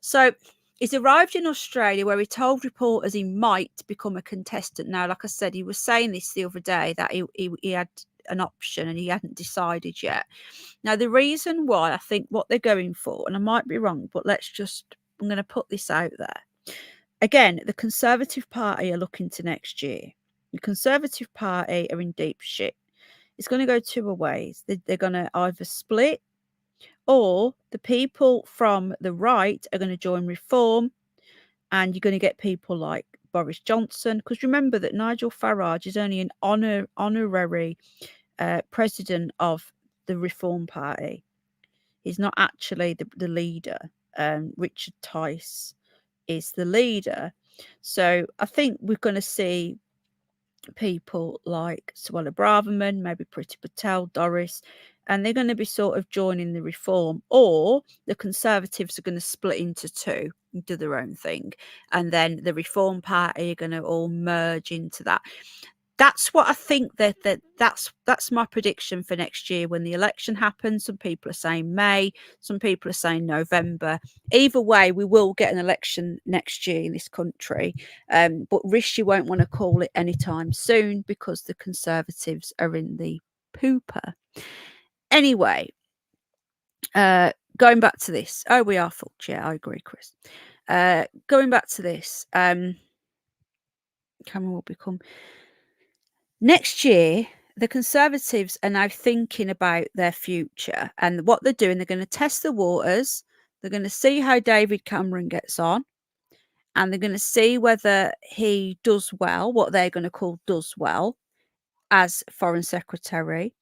So he's arrived in Australia where he told reporters he might become a contestant. Now, like I said, he was saying this the other day that he had an option and he hadn't decided yet. Now, the reason why I think what they're going for, and I might be wrong, but I'm going to put this out there. Again, the Conservative Party are looking to next year. The Conservative Party are in deep shit. It's going to go two ways. They're going to either split, or the people from the right are going to join Reform, and you're going to get people like Boris Johnson. Because remember that Nigel Farage is only an honorary president of the Reform Party. He's not actually the leader. Richard Tice is the leader. So I think we're going to see people like Suella Braverman, maybe Priti Patel, Doris, and they're going to be sort of joining the Reform, or the Conservatives are going to split into two and do their own thing, and then the Reform Party are going to all merge into that. That's what I think that's my prediction for next year when the election happens. Some people are saying May, some people are saying November. Either way, we will get an election next year in this country. But Rishi won't want to call it anytime soon because the Conservatives are in the pooper. Anyway, going back to this. Oh, we are fucked. Yeah, I agree, Chris. Going back to this. Cameron will become... Next year, the Conservatives are now thinking about their future, and what they're doing, they're going to test the waters. They're going to see how David Cameron gets on, and they're going to see whether he does well, what they're going to call does well as Foreign Secretary.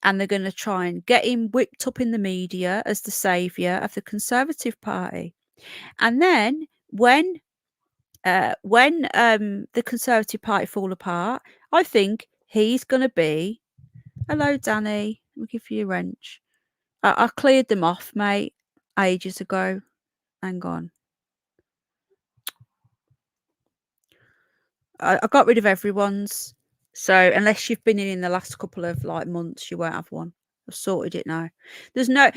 And they're going to try and get him whipped up in the media as the saviour of the Conservative Party. And then when the Conservative Party fall apart, I think he's going to be... Hello, Danny. Let me give you a wrench. I cleared them off, mate, ages ago. Hang on. I got rid of everyone's. So unless you've been in the last couple of months, you won't have one. I've sorted it now. There's no...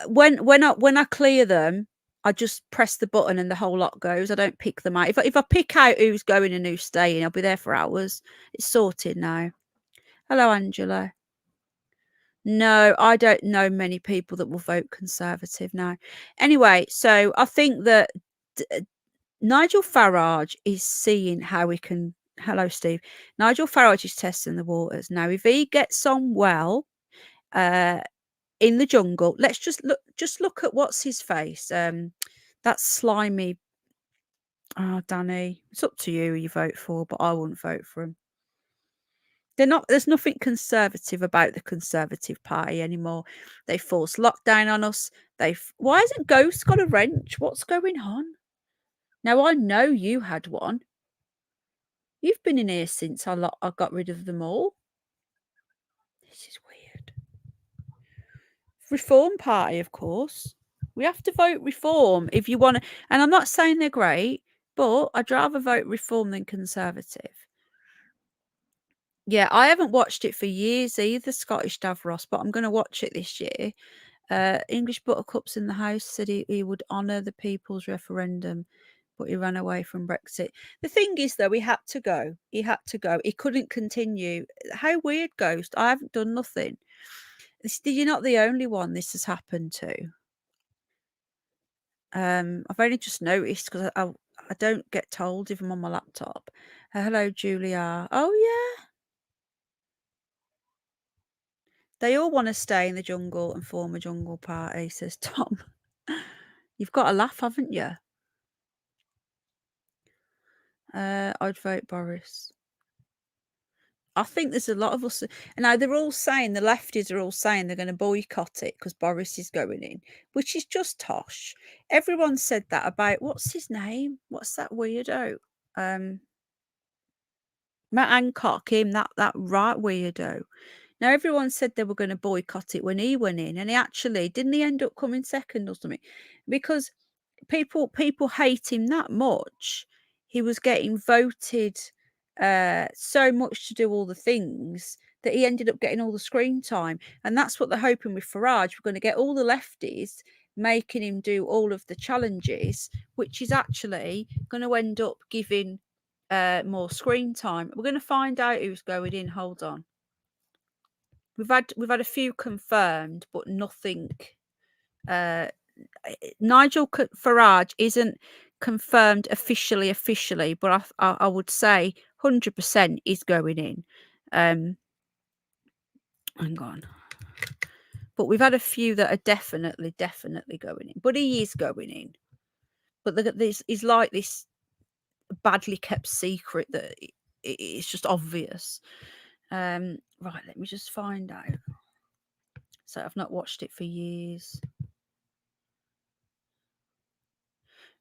When I clear them, I just press the button and the whole lot goes. I don't pick them out. If I pick out who's going and who's staying, I'll be there for hours. It's sorted now. Hello, Angela. No, I don't know many people that will vote Conservative now. Anyway, so I think that Nigel Farage is seeing how he can Hello, Steve. Nigel Farage is testing the waters. Now, if he gets on well in the jungle, let's just look at what's his face. That slimy. Oh, Danny, it's up to you who you vote for, but I wouldn't vote for him. There's nothing conservative about the Conservative Party anymore. They forced lockdown on us. Why hasn't Ghost got a wrench? What's going on? Now, I know you had one. You've been in here since I got rid of them all. This is weird. Reform Party, of course. We have to vote Reform if you want to. And I'm not saying they're great, but I'd rather vote Reform than Conservative. Yeah, I haven't watched it for years either, Scottish Davros, but I'm going to watch it this year. English Buttercups in the House said he would honour the people's referendum, but he ran away from Brexit. The thing is, though, he had to go. He had to go. He couldn't continue. How weird, Ghost. I haven't done nothing. You're not the only one this has happened to. I've only just noticed because I don't get told if I'm on my laptop. Hello, Julia. Oh, yeah. They all want to stay in the jungle and form a jungle party, says Tom. You've got to laugh, haven't you? I'd vote Boris. I think there's a lot of us. Now, they're all saying, the lefties are all saying they're going to boycott it because Boris is going in, which is just tosh. Everyone said that about, what's his name? What's that weirdo? Matt Hancock, him, that right weirdo. Now, everyone said they were going to boycott it when he went in, and didn't he end up coming second or something? Because people hate him that much. He was getting voted so much to do all the things that he ended up getting all the screen time. And that's what they're hoping with Farage. We're going to get all the lefties making him do all of the challenges, which is actually going to end up giving more screen time. We're going to find out who's going in. Hold on. We've had a few confirmed, but nothing. Nigel Farage isn't confirmed officially, but I would say 100% is going in. Hang on. But we've had a few that are definitely going in. But he is going in. But he's like this badly kept secret that it's just obvious. Right, let me just find out. So I've not watched it for years.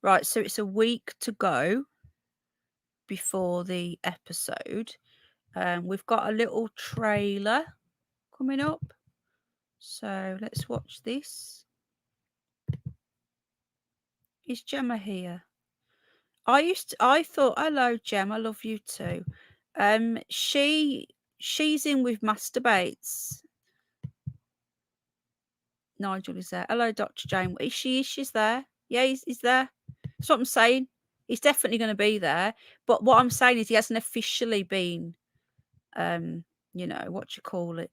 Right, so it's a week to go before the episode. We've got a little trailer coming up. So let's watch this. Is Gemma here? I thought, hello, Gem, I love you too. She's in with Masturbates. Nigel is there. Hello, Dr. Jane. Is she? She's there. Yeah, he's there. That's what I'm saying. He's definitely going to be there. But what I'm saying is he hasn't officially been, what you call it,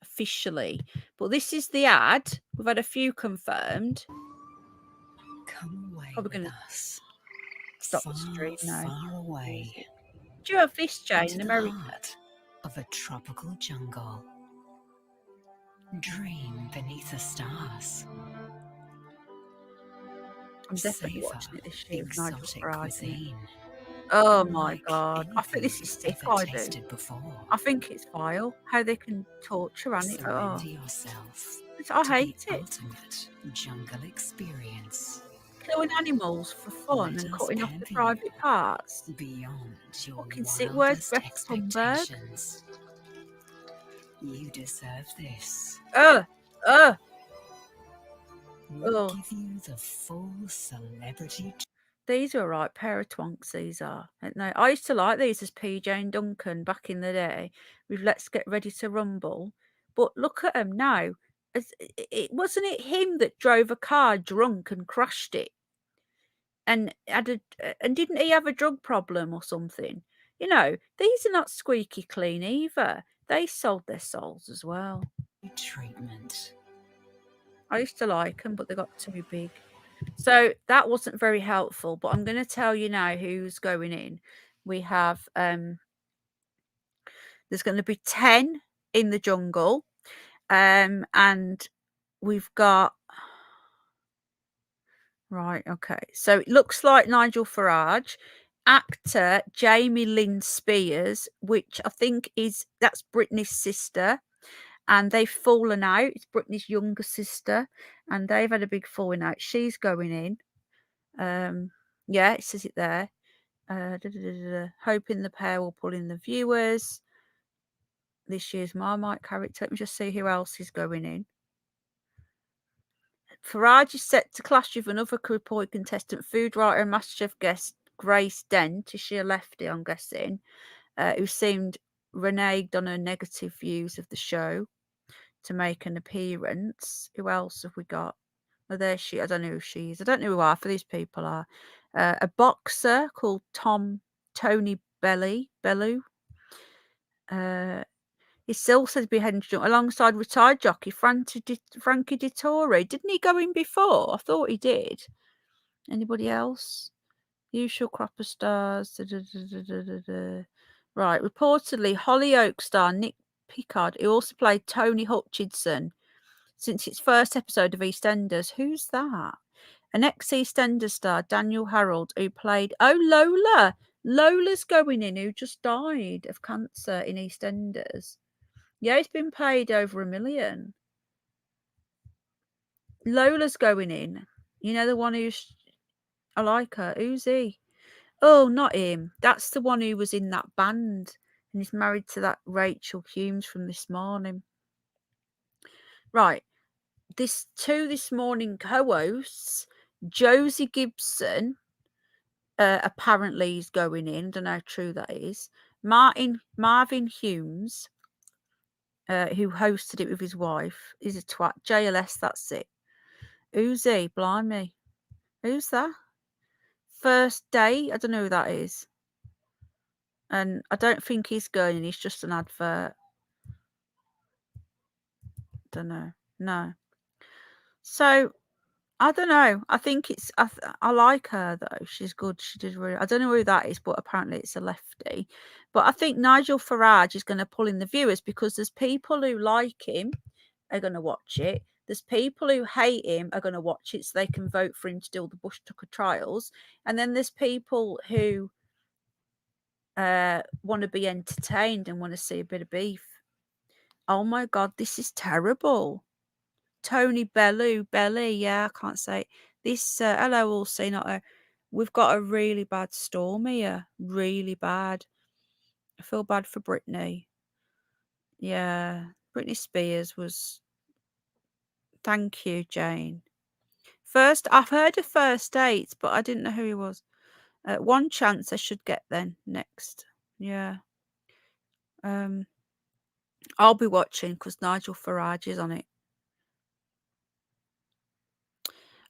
officially. But this is the ad. We've had a few confirmed. Come away Probably with going to us. stop the stream now. Far away. Do you have this, Jane, Into in the America? heart of a tropical jungle. Dream beneath the stars. I'm definitely Savor watching it this year with Nigel exotic Farage. cuisine. Oh my Like God. I think this anything is sick, you've ever I do. tasted before. I think it's vile how they can torture animals. Surrender yourself I to hate the it. ultimate jungle experience. Killing animals for fun Let and us cutting off the pamper you private parts. beyond your Fucking sick. Where's wildest Greta Thunberg? expectations. You deserve this. We'll give you the full celebrity. These are a right pair of twonks, these are. No, I used to like these as PJ and Duncan back in the day with Let's Get Ready to Rumble. But look at them now. Wasn't it him that drove a car drunk and crashed it? And didn't he have a drug problem or something? You know, these are not squeaky clean either. They sold their souls as well. Treatment. I used to like them, but they got too big. So that wasn't very helpful. But I'm going to tell you now who's going in. We have There's going to be 10 in the jungle. And we've got... Right, okay. So it looks like Nigel Farage, actor Jamie Lynn Spears, which I think that's Britney's sister. And they've fallen out. It's Britney's younger sister. And they've had a big falling out. She's going in. Yeah, it says it there. Hoping the pair will pull in the viewers. This year's Marmite character. Let me just see who else is going in. Farage is set to clash with another reported contestant, food writer and MasterChef guest Grace Dent. Is she a lefty, I'm guessing? Who seemed reneged on her negative views of the show to make an appearance. Who else have we got? Oh, there she. I don't know who she is. I don't know who half of these people are. A boxer called Tony Bellew. He's still said to be heading to alongside retired jockey Frankie Dettori. Didn't he go in before? I thought he did. Anybody else? Usual crop of stars. Right. Reportedly, Hollyoaks star Nick Pickard, who also played Tony Hutchinson since its first episode of EastEnders. Who's that? An ex-EastEnders star, Daniel Harold, who played... Oh, Lola! Lola's going in, who just died of cancer in EastEnders. Yeah, he's been paid over $1 million. Lola's going in. You know, the one who's... I like her. Who's he? Oh, not him. That's the one who was in that band. And he's married to that Rachel Humes from This Morning. Right. This morning co-hosts, Josie Gibson, apparently is going in. Don't know how true that is. Marvin Humes, who hosted it with his wife, is a twat. JLS, that's it. Who's he? Blimey. Who's that? First Day? I don't know who that is. And I don't think he's going in. He's just an advert. Don't know. No. So, I don't know. I think it's... I like her, though. She's good. She did really... I don't know who that is, but apparently it's a lefty. But I think Nigel Farage is going to pull in the viewers because there's people who like him are going to watch it. There's people who hate him are going to watch it so they can vote for him to do the Bush Tucker trials. And then there's people who want to be entertained and want to see a bit of beef. Oh, my God, this is terrible. Tony Bellew, yeah, I can't say it. This, hello, all see, not her. We've got a really bad storm here. Really bad. I feel bad for Britney. Yeah, Britney Spears was... Thank you, Jane. I've heard of First Dates, but I didn't know who he was. One chance I should get then next. Yeah. I'll be watching because Nigel Farage is on it.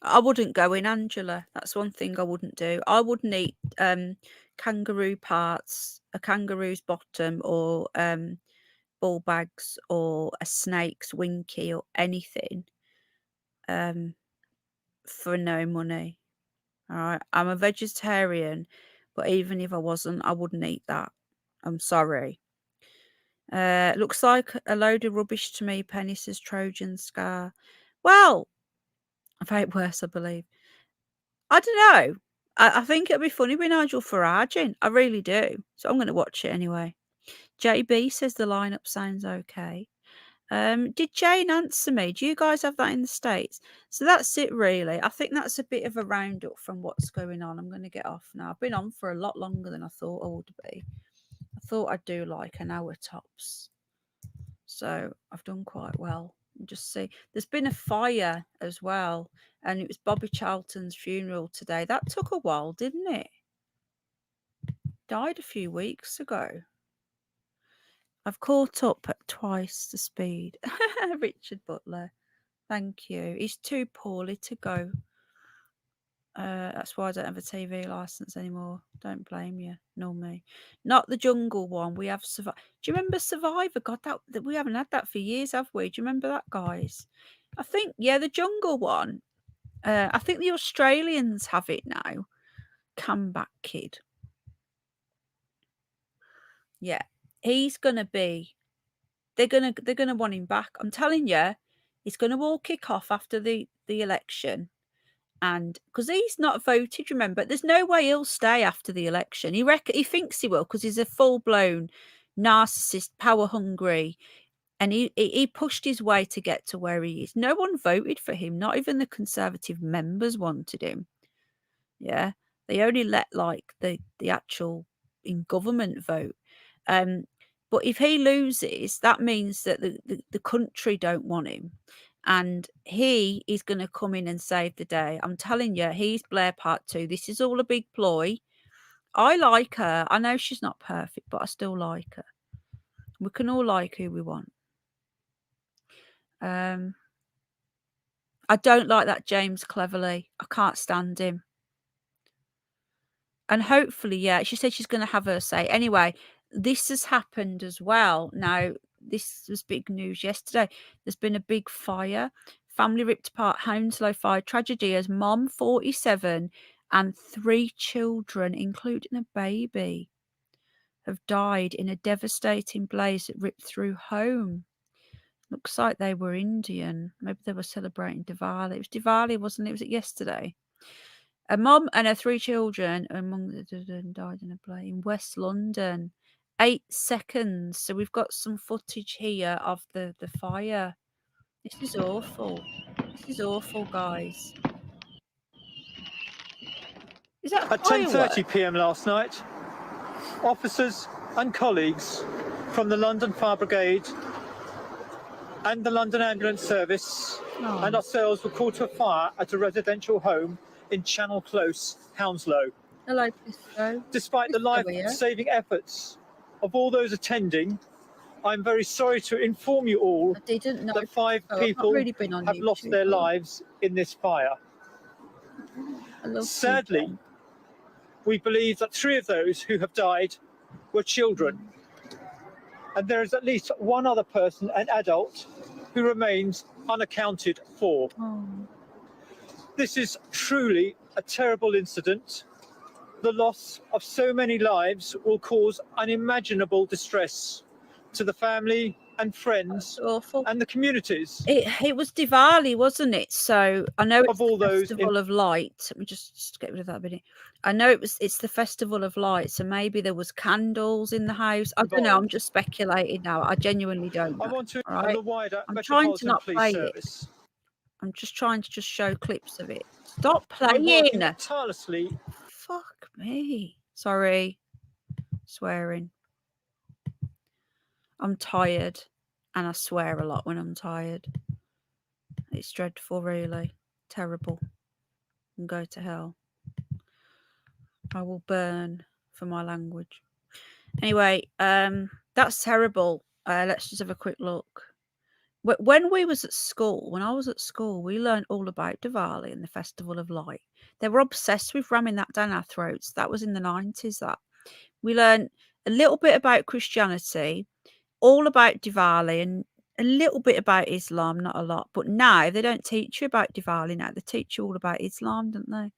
I wouldn't go in, Angela. That's one thing I wouldn't do. I wouldn't eat kangaroo parts, a kangaroo's bottom, or ball bags, or a snake's winky, or anything for no money. All right. I'm a vegetarian, but even if I wasn't, I wouldn't eat that. I'm sorry. Looks like a load of rubbish to me, Penny, says Trojan Scar. Well, I've had worse, I believe. I don't know. I think it'll be funny with Nigel Farage in. I really do. So I'm going to watch it anyway. JB says the lineup sounds okay. Did Jane answer me? Do you guys have that in the States? So that's it, really. I think that's a bit of a roundup from what's going on. I'm going to get off now. I've been on for a lot longer than I thought I would be. I thought I'd do like an hour tops. So I've done quite well. Just see, there's been a fire as well, and it was Bobby Charlton's funeral today. That took a while, didn't it? Died a few weeks ago. I've caught up at twice the speed. Richard Butler, thank you. He's too poorly to go. That's why I don't have a TV license anymore. Don't blame you, nor me. Not the jungle one. We have Survivor. Do you remember Survivor? God, that we haven't had that for years, have we? Do you remember that, guys? I think, yeah, the jungle one. I think the Australians have it now. Come back, kid. Yeah. he's going to be, they're going to want him back. I'm telling you, it's going to all kick off after the election. And because he's not voted, remember, there's no way he'll stay after the election. He thinks he will because he's a full-blown narcissist, power-hungry, and he pushed his way to get to where he is. No one voted for him. Not even the Conservative members wanted him. Yeah, they only let like the actual in government vote. But if he loses, that means that the country don't want him. And he is going to come in and save the day. I'm telling you, he's Blair Part 2. This is all a big ploy. I like her. I know she's not perfect, but I still like her. We can all like who we want. I don't like that James Cleverly. I can't stand him. And hopefully, yeah, she said she's going to have her say. Anyway, this has happened as well. Now, this was big news yesterday. There's been a big fire. Family ripped apart Hounslow fire tragedy as mom, 47, and 3 children, including a baby, have died in a devastating blaze that ripped through home. Looks like they were Indian. Maybe they were celebrating Diwali. It was Diwali, wasn't it? Was it yesterday? A mum and her 3 children among the died in a blaze in West London. 8 seconds. So we've got some footage here of the fire. This is awful. This is awful, guys. Is that at firework? 10:30 p.m. last night, officers and colleagues from the London Fire Brigade and the London Ambulance Service and ourselves were called to a fire at a residential home in Channel Close, Hounslow. Hello, Pisco. Despite the life-saving efforts of all those attending, I'm very sorry to inform you all that 5 people have lost their lives in this fire. Sadly, we believe that 3 of those who have died were children, and there is at least 1 other person, an adult, who remains unaccounted for. This is truly a terrible incident. The loss of so many lives will cause unimaginable distress to the family and friends and the communities. It was Diwali, wasn't it? So I know it's all the those Festival of Light. Let me just get rid of that bit. I know it's the Festival of Light, so maybe there was candles in the house. I don't know. I'm just speculating now. I genuinely don't know. I want to right? the wider I'm trying to Metropolitan not Police play Service. it. I'm just trying to show clips of it. Stop I'm working playing. tirelessly. Fuck me. Sorry. Swearing. I'm tired, and I swear a lot when I'm tired. It's dreadful, really. Terrible. And go to hell. I will burn for my language. Anyway, that's terrible. Let's just have a quick look. When I was at school, we learned all about Diwali and the Festival of Light. They were obsessed with ramming that down our throats. That was in the 90s. That we learned a little bit about Christianity, all about Diwali, and a little bit about Islam, not a lot. But now they don't teach you about Diwali. Now they teach you all about Islam, don't they?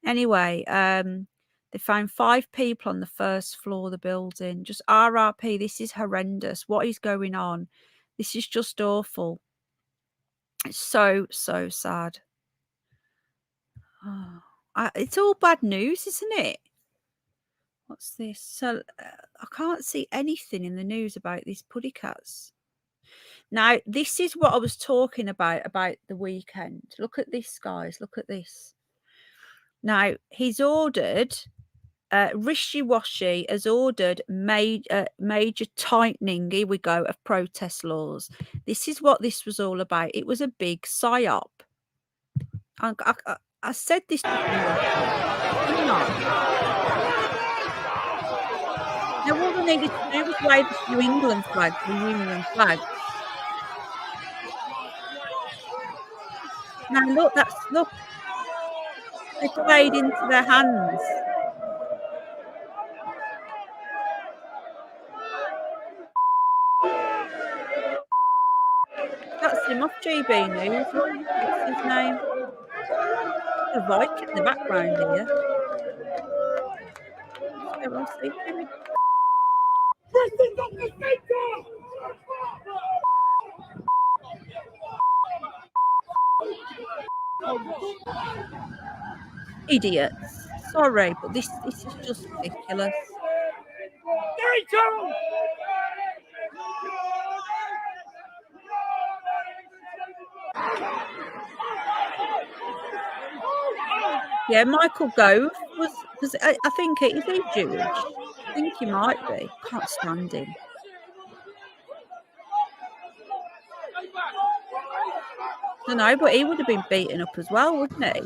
Anyway, they found 5 people on the first floor of the building. Just RRP. This is horrendous. What is going on? This is just awful. It's so sad. Oh, it's all bad news, isn't it? What's this? So I can't see anything in the news about these puddy cats. Now, this is what I was talking about the weekend. Look at this, guys. Look at this. Now, he's ordered, Rishi Washi has ordered major tightening, here we go, of protest laws. This is what this was all about. It was a big psyop. I said this before. Now, all they needed to do was wave the New England flag, the Union flag. Now, look, look. They played into their hands. That's him off GB News. What's his name? A Viking in the background here. Idiots. Sorry, but this is just ridiculous. Yeah, Michael Gove was because I think is he Jewish? I think he might be. Can't stand him. I don't know, but he would have been beaten up as well, wouldn't he?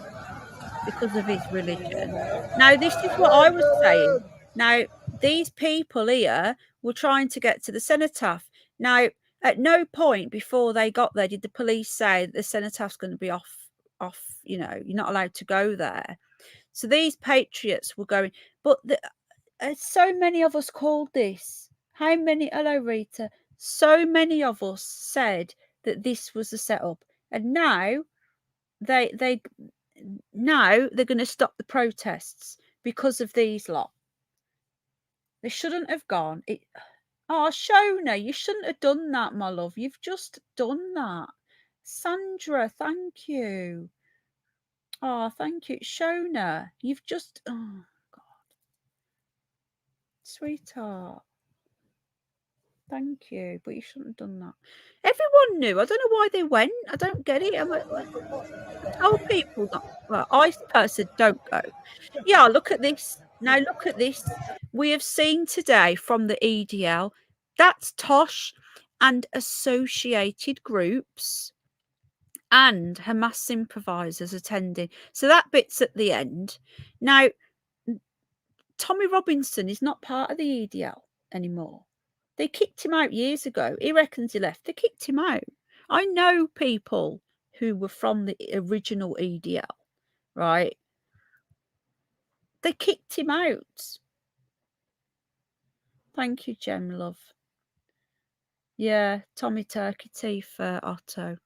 Because of his religion. Now, this is what I was saying. Now, these people here were trying to get to the cenotaph. Now, at no point before they got there did the police say that the cenotaph's going to be off. You know, you're not allowed to go there. So these patriots were going, but so many of us called this. How many? Hello, Rita. So many of us said that this was the setup, and now they're going to stop the protests because of these lot. They shouldn't have gone. Oh, Shona, you shouldn't have done that, my love. You've just done that. Sandra, thank you. Oh, thank you. Shona, you've just... Oh, God. Sweetheart. Thank you. But you shouldn't have done that. Everyone knew. I don't know why they went. I don't get it. I told people not... Well, I personally don't go. Yeah, look at this. Now, look at this. We have seen today from the EDL, that's Tosh and associated groups and Hamas sympathisers attending. So that bit's at the end. Now, Tommy Robinson is not part of the EDL anymore. They kicked him out years ago. He reckons he left. They kicked him out. I know people who were from the original EDL, right? They kicked him out. Thank you, Gem, love. Yeah, Tommy Turkey Tea for Otto.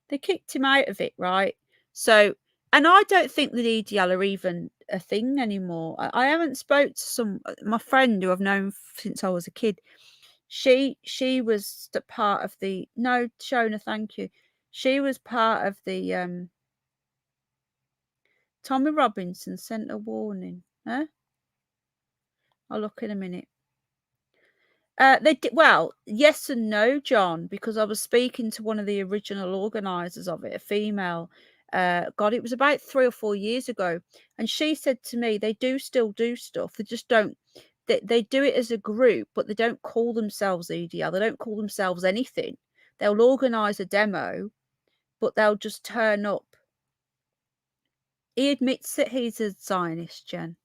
They kicked him out of it, right? So, and I don't think the EDL are even a thing anymore. I haven't spoke to my friend who I've known since I was a kid. She was the part of the... No, Shona, thank you. She was part of the... Tommy Robinson sent a warning. Huh? I'll look in a minute. They did well, yes and no, John, because I was speaking to one of the original organisers of it, a female. God, it was about 3 or 4 years ago, and she said to me, they do still do stuff. They just don't. They do it as a group, but they don't call themselves EDL. They don't call themselves anything. They'll organise a demo, but they'll just turn up. He admits that he's a Zionist, Jen.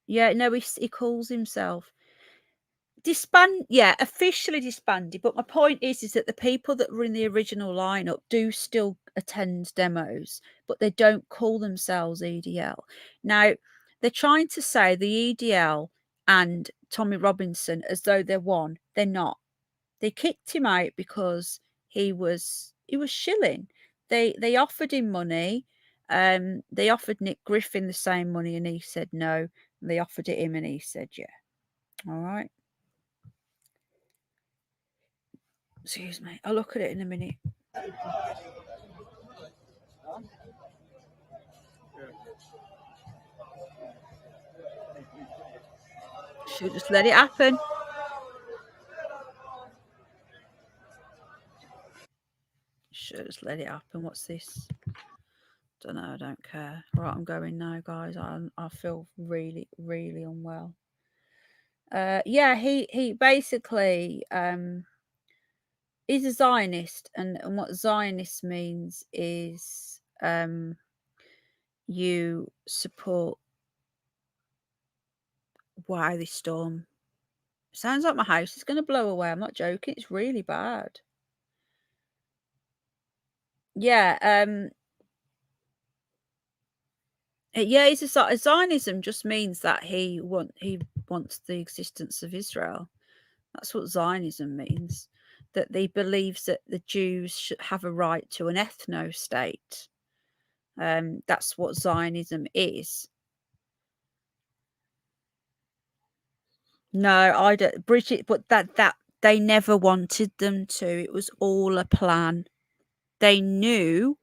Yeah, no, he calls himself. Officially disbanded. But my point is that the people that were in the original lineup do still attend demos, but they don't call themselves EDL. Now, they're trying to say the EDL and Tommy Robinson as though they're one. They're not. They kicked him out because he was shilling. They offered him money. They offered Nick Griffin the same money, and he said no. And they offered it him, and he said yeah. All right. Excuse me. I'll look at it in a minute. Should just let it happen. Should just let it happen. What's this? Don't know. I don't care. Right, I'm going now, guys. I feel really, really unwell. Yeah, he basically is a Zionist, and what Zionist means is you support... Wow, this storm sounds like my house is going to blow away. I'm not joking. It's really bad. Yeah, it's a Zionism just means that he wants the existence of Israel. That's what Zionism means. That he believes that the Jews should have a right to an ethno-state. That's what Zionism is. No, I don't, Bridget. But that they never wanted them to. It was all a plan. They knew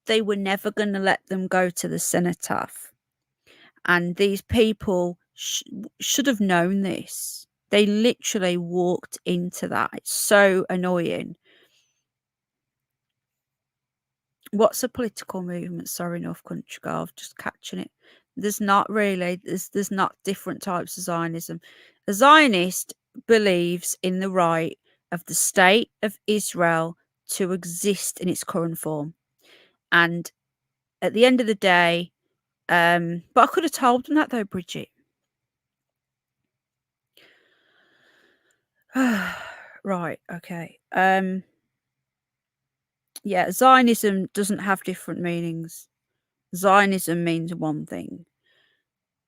they were never going to let them go to the cenotaph, and these people should have known this. They literally walked into that. It's so annoying. What's a political movement? Sorry, North Country Girl, just catching it. There's not really. There's not different types of Zionism. A Zionist believes in the right of the state of Israel to exist in its current form, and at the end of the day, but I could have told them that though, Bridget. Right, okay. Yeah, Zionism doesn't have different meanings. Zionism means one thing.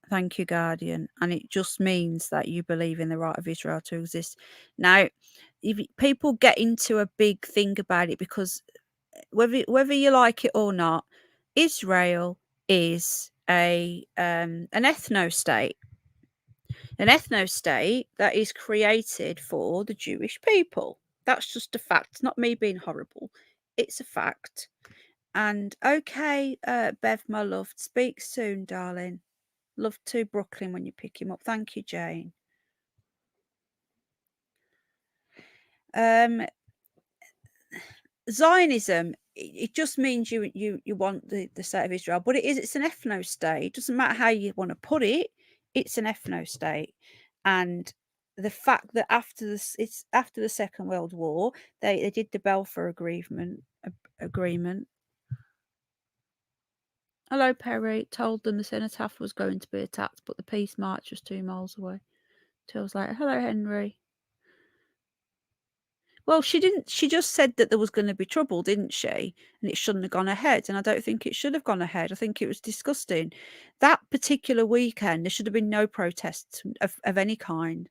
Thank you, Guardian. And it just means that you believe in the right of Israel to exist. Now, if people get into a big thing about it, because whether you like it or not, Israel is an ethno-state. An ethno-state that is created for the Jewish people. That's just a fact. It's not me being horrible. It's a fact. And okay, Bev, my love, speak soon, darling. Love to Brooklyn when you pick him up. Thank you, Jane. Zionism, it just means you want the state of Israel, but it's an ethno state. It doesn't matter how you want to put it. It's an ethno state, and the fact that after the Second World War, they did the Balfour Agreement. Hello, Perry. Told them the cenotaph was going to be attacked, but the peace march was 2 miles away. 2 hours later. Hello, Henry. Well, she didn't. She just said that there was going to be trouble, didn't she? And it shouldn't have gone ahead. And I don't think it should have gone ahead. I think it was disgusting. That particular weekend, there should have been no protests of any kind.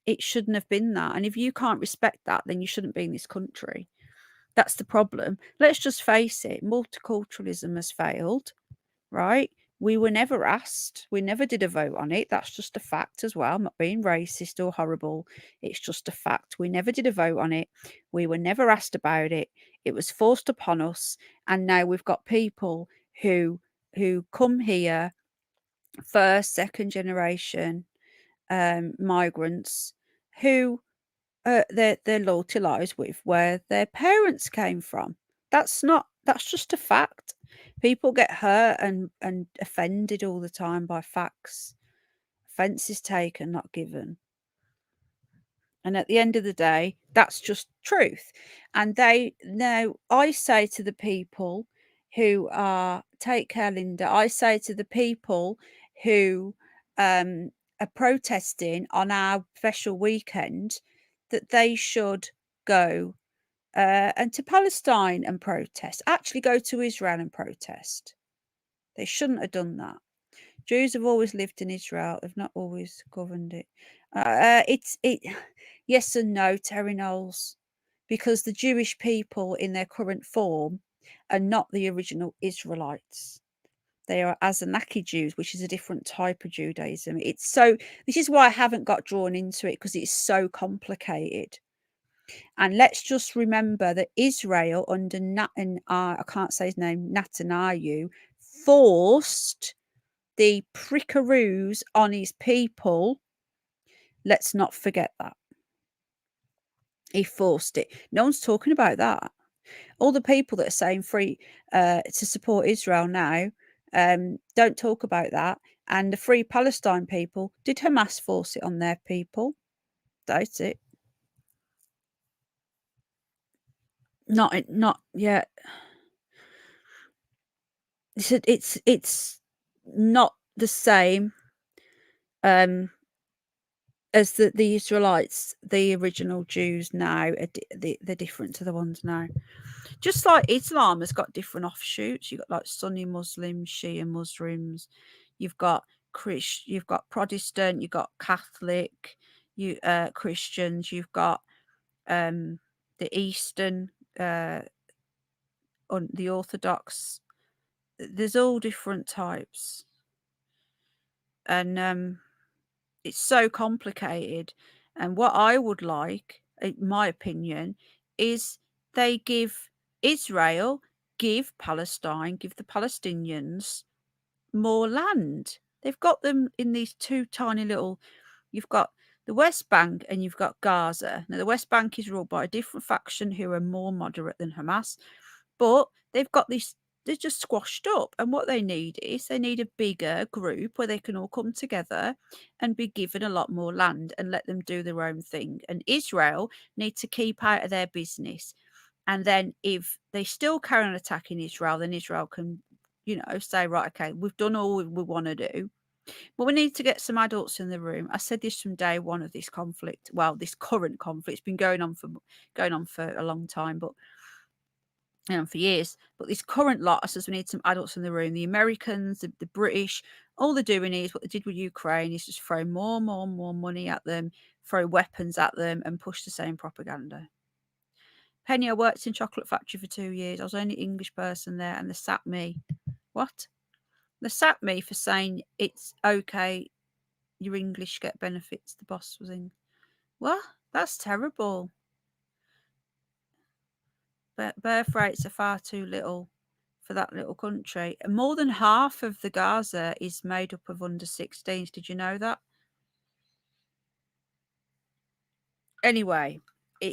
It shouldn't have been that. And if you can't respect that, then you shouldn't be in this country. That's the problem. Let's just face it. Multiculturalism has failed, right? We were never asked. We never did a vote on it. That's just a fact as well. I'm not being racist or horrible. It's just a fact. We never did a vote on it. We were never asked about it. It was forced upon us. And now we've got people who come here, first, second generation migrants, who their loyalty lies with where their parents came from. That's just a fact. People get hurt and offended all the time by facts. Offence is taken, not given. And at the end of the day, that's just truth. And I say to the people who are, take care, Linda, I say to the people who are protesting on our special weekend that they should go and to Palestine and protest. Actually go to Israel and protest. They shouldn't have done that. Jews have always lived in Israel. They've not always governed it. Yes and no, Terry Knowles, because the Jewish people in their current form are not the original Israelites. They are Azahnaki Jews, which is a different type of Judaism. This is why I haven't got drawn into it, because it's so complicated. And let's just remember that Israel under I can't say his name, Netanyahu, forced the prickaroos on his people. Let's not forget that. He forced it. No one's talking about that. All the people that are saying free to support Israel now don't talk about that. And the Free Palestine people, did Hamas force it on their people? That's it. Not yet. It's not the same as the Israelites, the original Jews now. They're different to the ones now. Just like Islam has got different offshoots. You've got like Sunni Muslims, Shia Muslims. You've got you've got Protestant. You've got Catholic. Christians. You've got the Eastern, the Orthodox. There's all different types, and It's so complicated. And what I would like, in my opinion, is they give Israel, give Palestine, give the Palestinians more land. They've got them in these two tiny little, you've got the West Bank and you've got Gaza. Now, the West Bank is ruled by a different faction who are more moderate than Hamas, but they've got this, they're just squashed up. And what they need is they need a bigger group where they can all come together and be given a lot more land and let them do their own thing. And Israel need to keep out of their business. And then if they still carry on attacking Israel, then Israel can, say, right, okay, we've done all we want to do. But we need to get some adults in the room. I said this from day one of this conflict. Well, this current conflict, it's been going on for a long time, but for years. But this current lot, I says we need some adults in the room. The Americans, the British, all they're doing is what they did with Ukraine is just throw more money at them, throw weapons at them, and push the same propaganda. Penny, I worked in chocolate factory for 2 years. I was the only English person there, and they sacked me. What? They sacked me for saying it's okay, your English get benefits. The boss was in. What? That's terrible. Birth rates are far too little for that little country. And more than half of the Gaza is made up of under 16s. Did you know that? Anyway,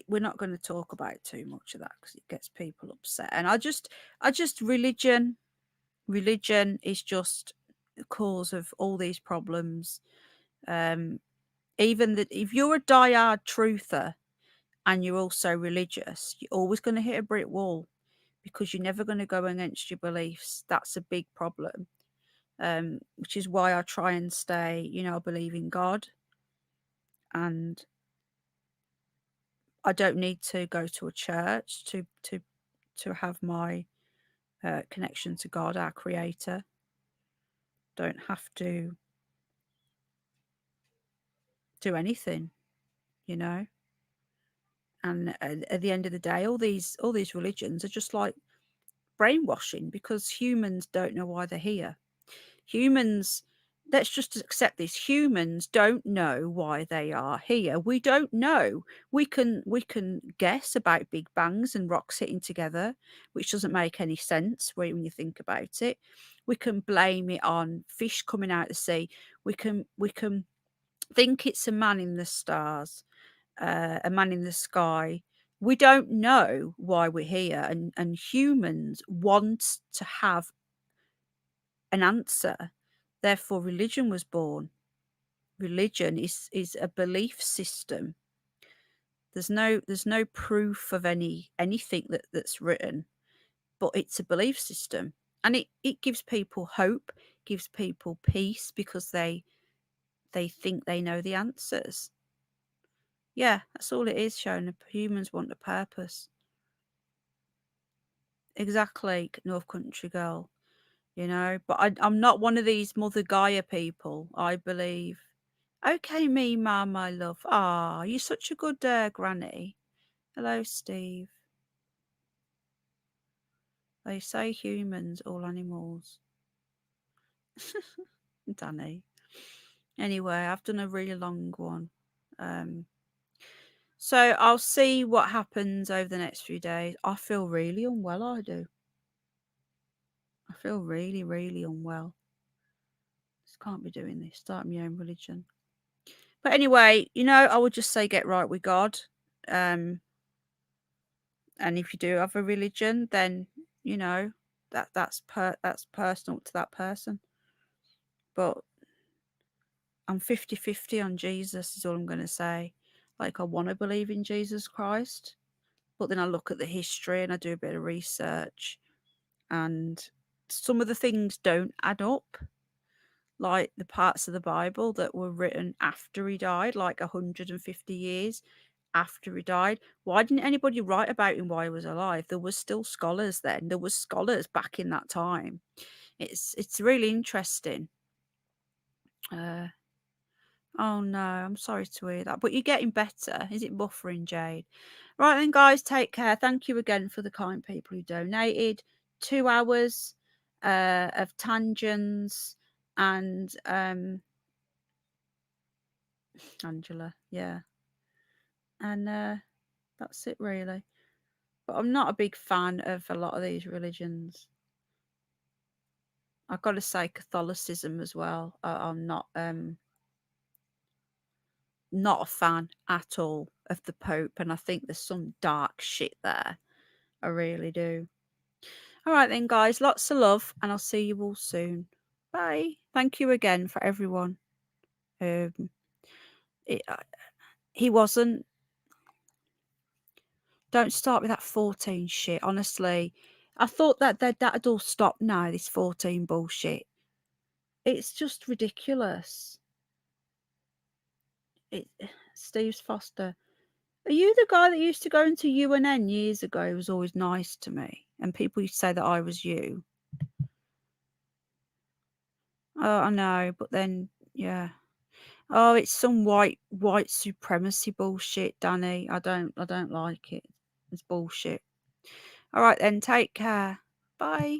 we're not going to talk about too much of that because it gets people upset. And I just religion is just the cause of all these problems. Even that, if you're a diehard truther and you're also religious, you're always going to hit a brick wall because you're never going to go against your beliefs. That's a big problem, which is why I try and stay, I believe in God, and I don't need to go to a church to have my connection to God, our creator. Don't have to do anything, and at the end of the day, all these religions are just like brainwashing because humans don't know why they're here. Humans, let's just accept this, humans don't know why they are here. We don't know. We can guess about big bangs and rocks hitting together, which doesn't make any sense when you think about it. We can blame it on fish coming out of the sea. We can think it's a man in the stars, a man in the sky. We don't know why we're here, and humans want to have an answer. Therefore, religion was born. Religion is a belief system. There's no proof of anything that's written, but it's a belief system, and it gives people hope, gives people peace because they think they know the answers. Yeah, that's all it is, showing humans want a purpose. Exactly, North Country Girl. But I'm not one of these Mother Gaia people. I believe. Okay, me, Ma, my love. Ah, you're such a good granny. Hello, Steve. They say humans, all animals. Danny. Anyway, I've done a really long one. So I'll see what happens over the next few days. I feel really unwell, I do. I feel really, really unwell. Just can't be doing this. Start my own religion. But anyway, I would just say get right with God. And if you do have a religion, then that's personal to that person. But I'm 50-50 on Jesus is all I'm going to say. Like, I want to believe in Jesus Christ, but then I look at the history and I do a bit of research, and some of the things don't add up. Like the parts of the Bible that were written after he died, like 150 years after he died. Why didn't anybody write about him while he was alive? There was still scholars then. There was scholars back in that time. It's really interesting. Oh no, I'm sorry to hear that. But you're getting better. Is it buffering, Jade? Right then, guys, take care. Thank you again for the kind people who donated. 2 hours of tangents and Angela. Yeah. And that's it, really. But I'm not a big fan of a lot of these religions. I've got to say Catholicism as well. I'm not a fan at all of the Pope, and I think there's some dark shit there. I really do. All right then, guys. Lots of love, and I'll see you all soon. Bye. Thank you again for everyone. He wasn't. Don't start with that 14 shit. Honestly, I thought that had all stopped now. This 14 bullshit. It's just ridiculous. Steve's Foster. Are you the guy that used to go into UNN years ago? He was always nice to me, and people used to say that I was you. Oh, I know, but then yeah. Oh, it's some white supremacy bullshit, Danny. I don't like it. It's bullshit. All right then, take care. Bye.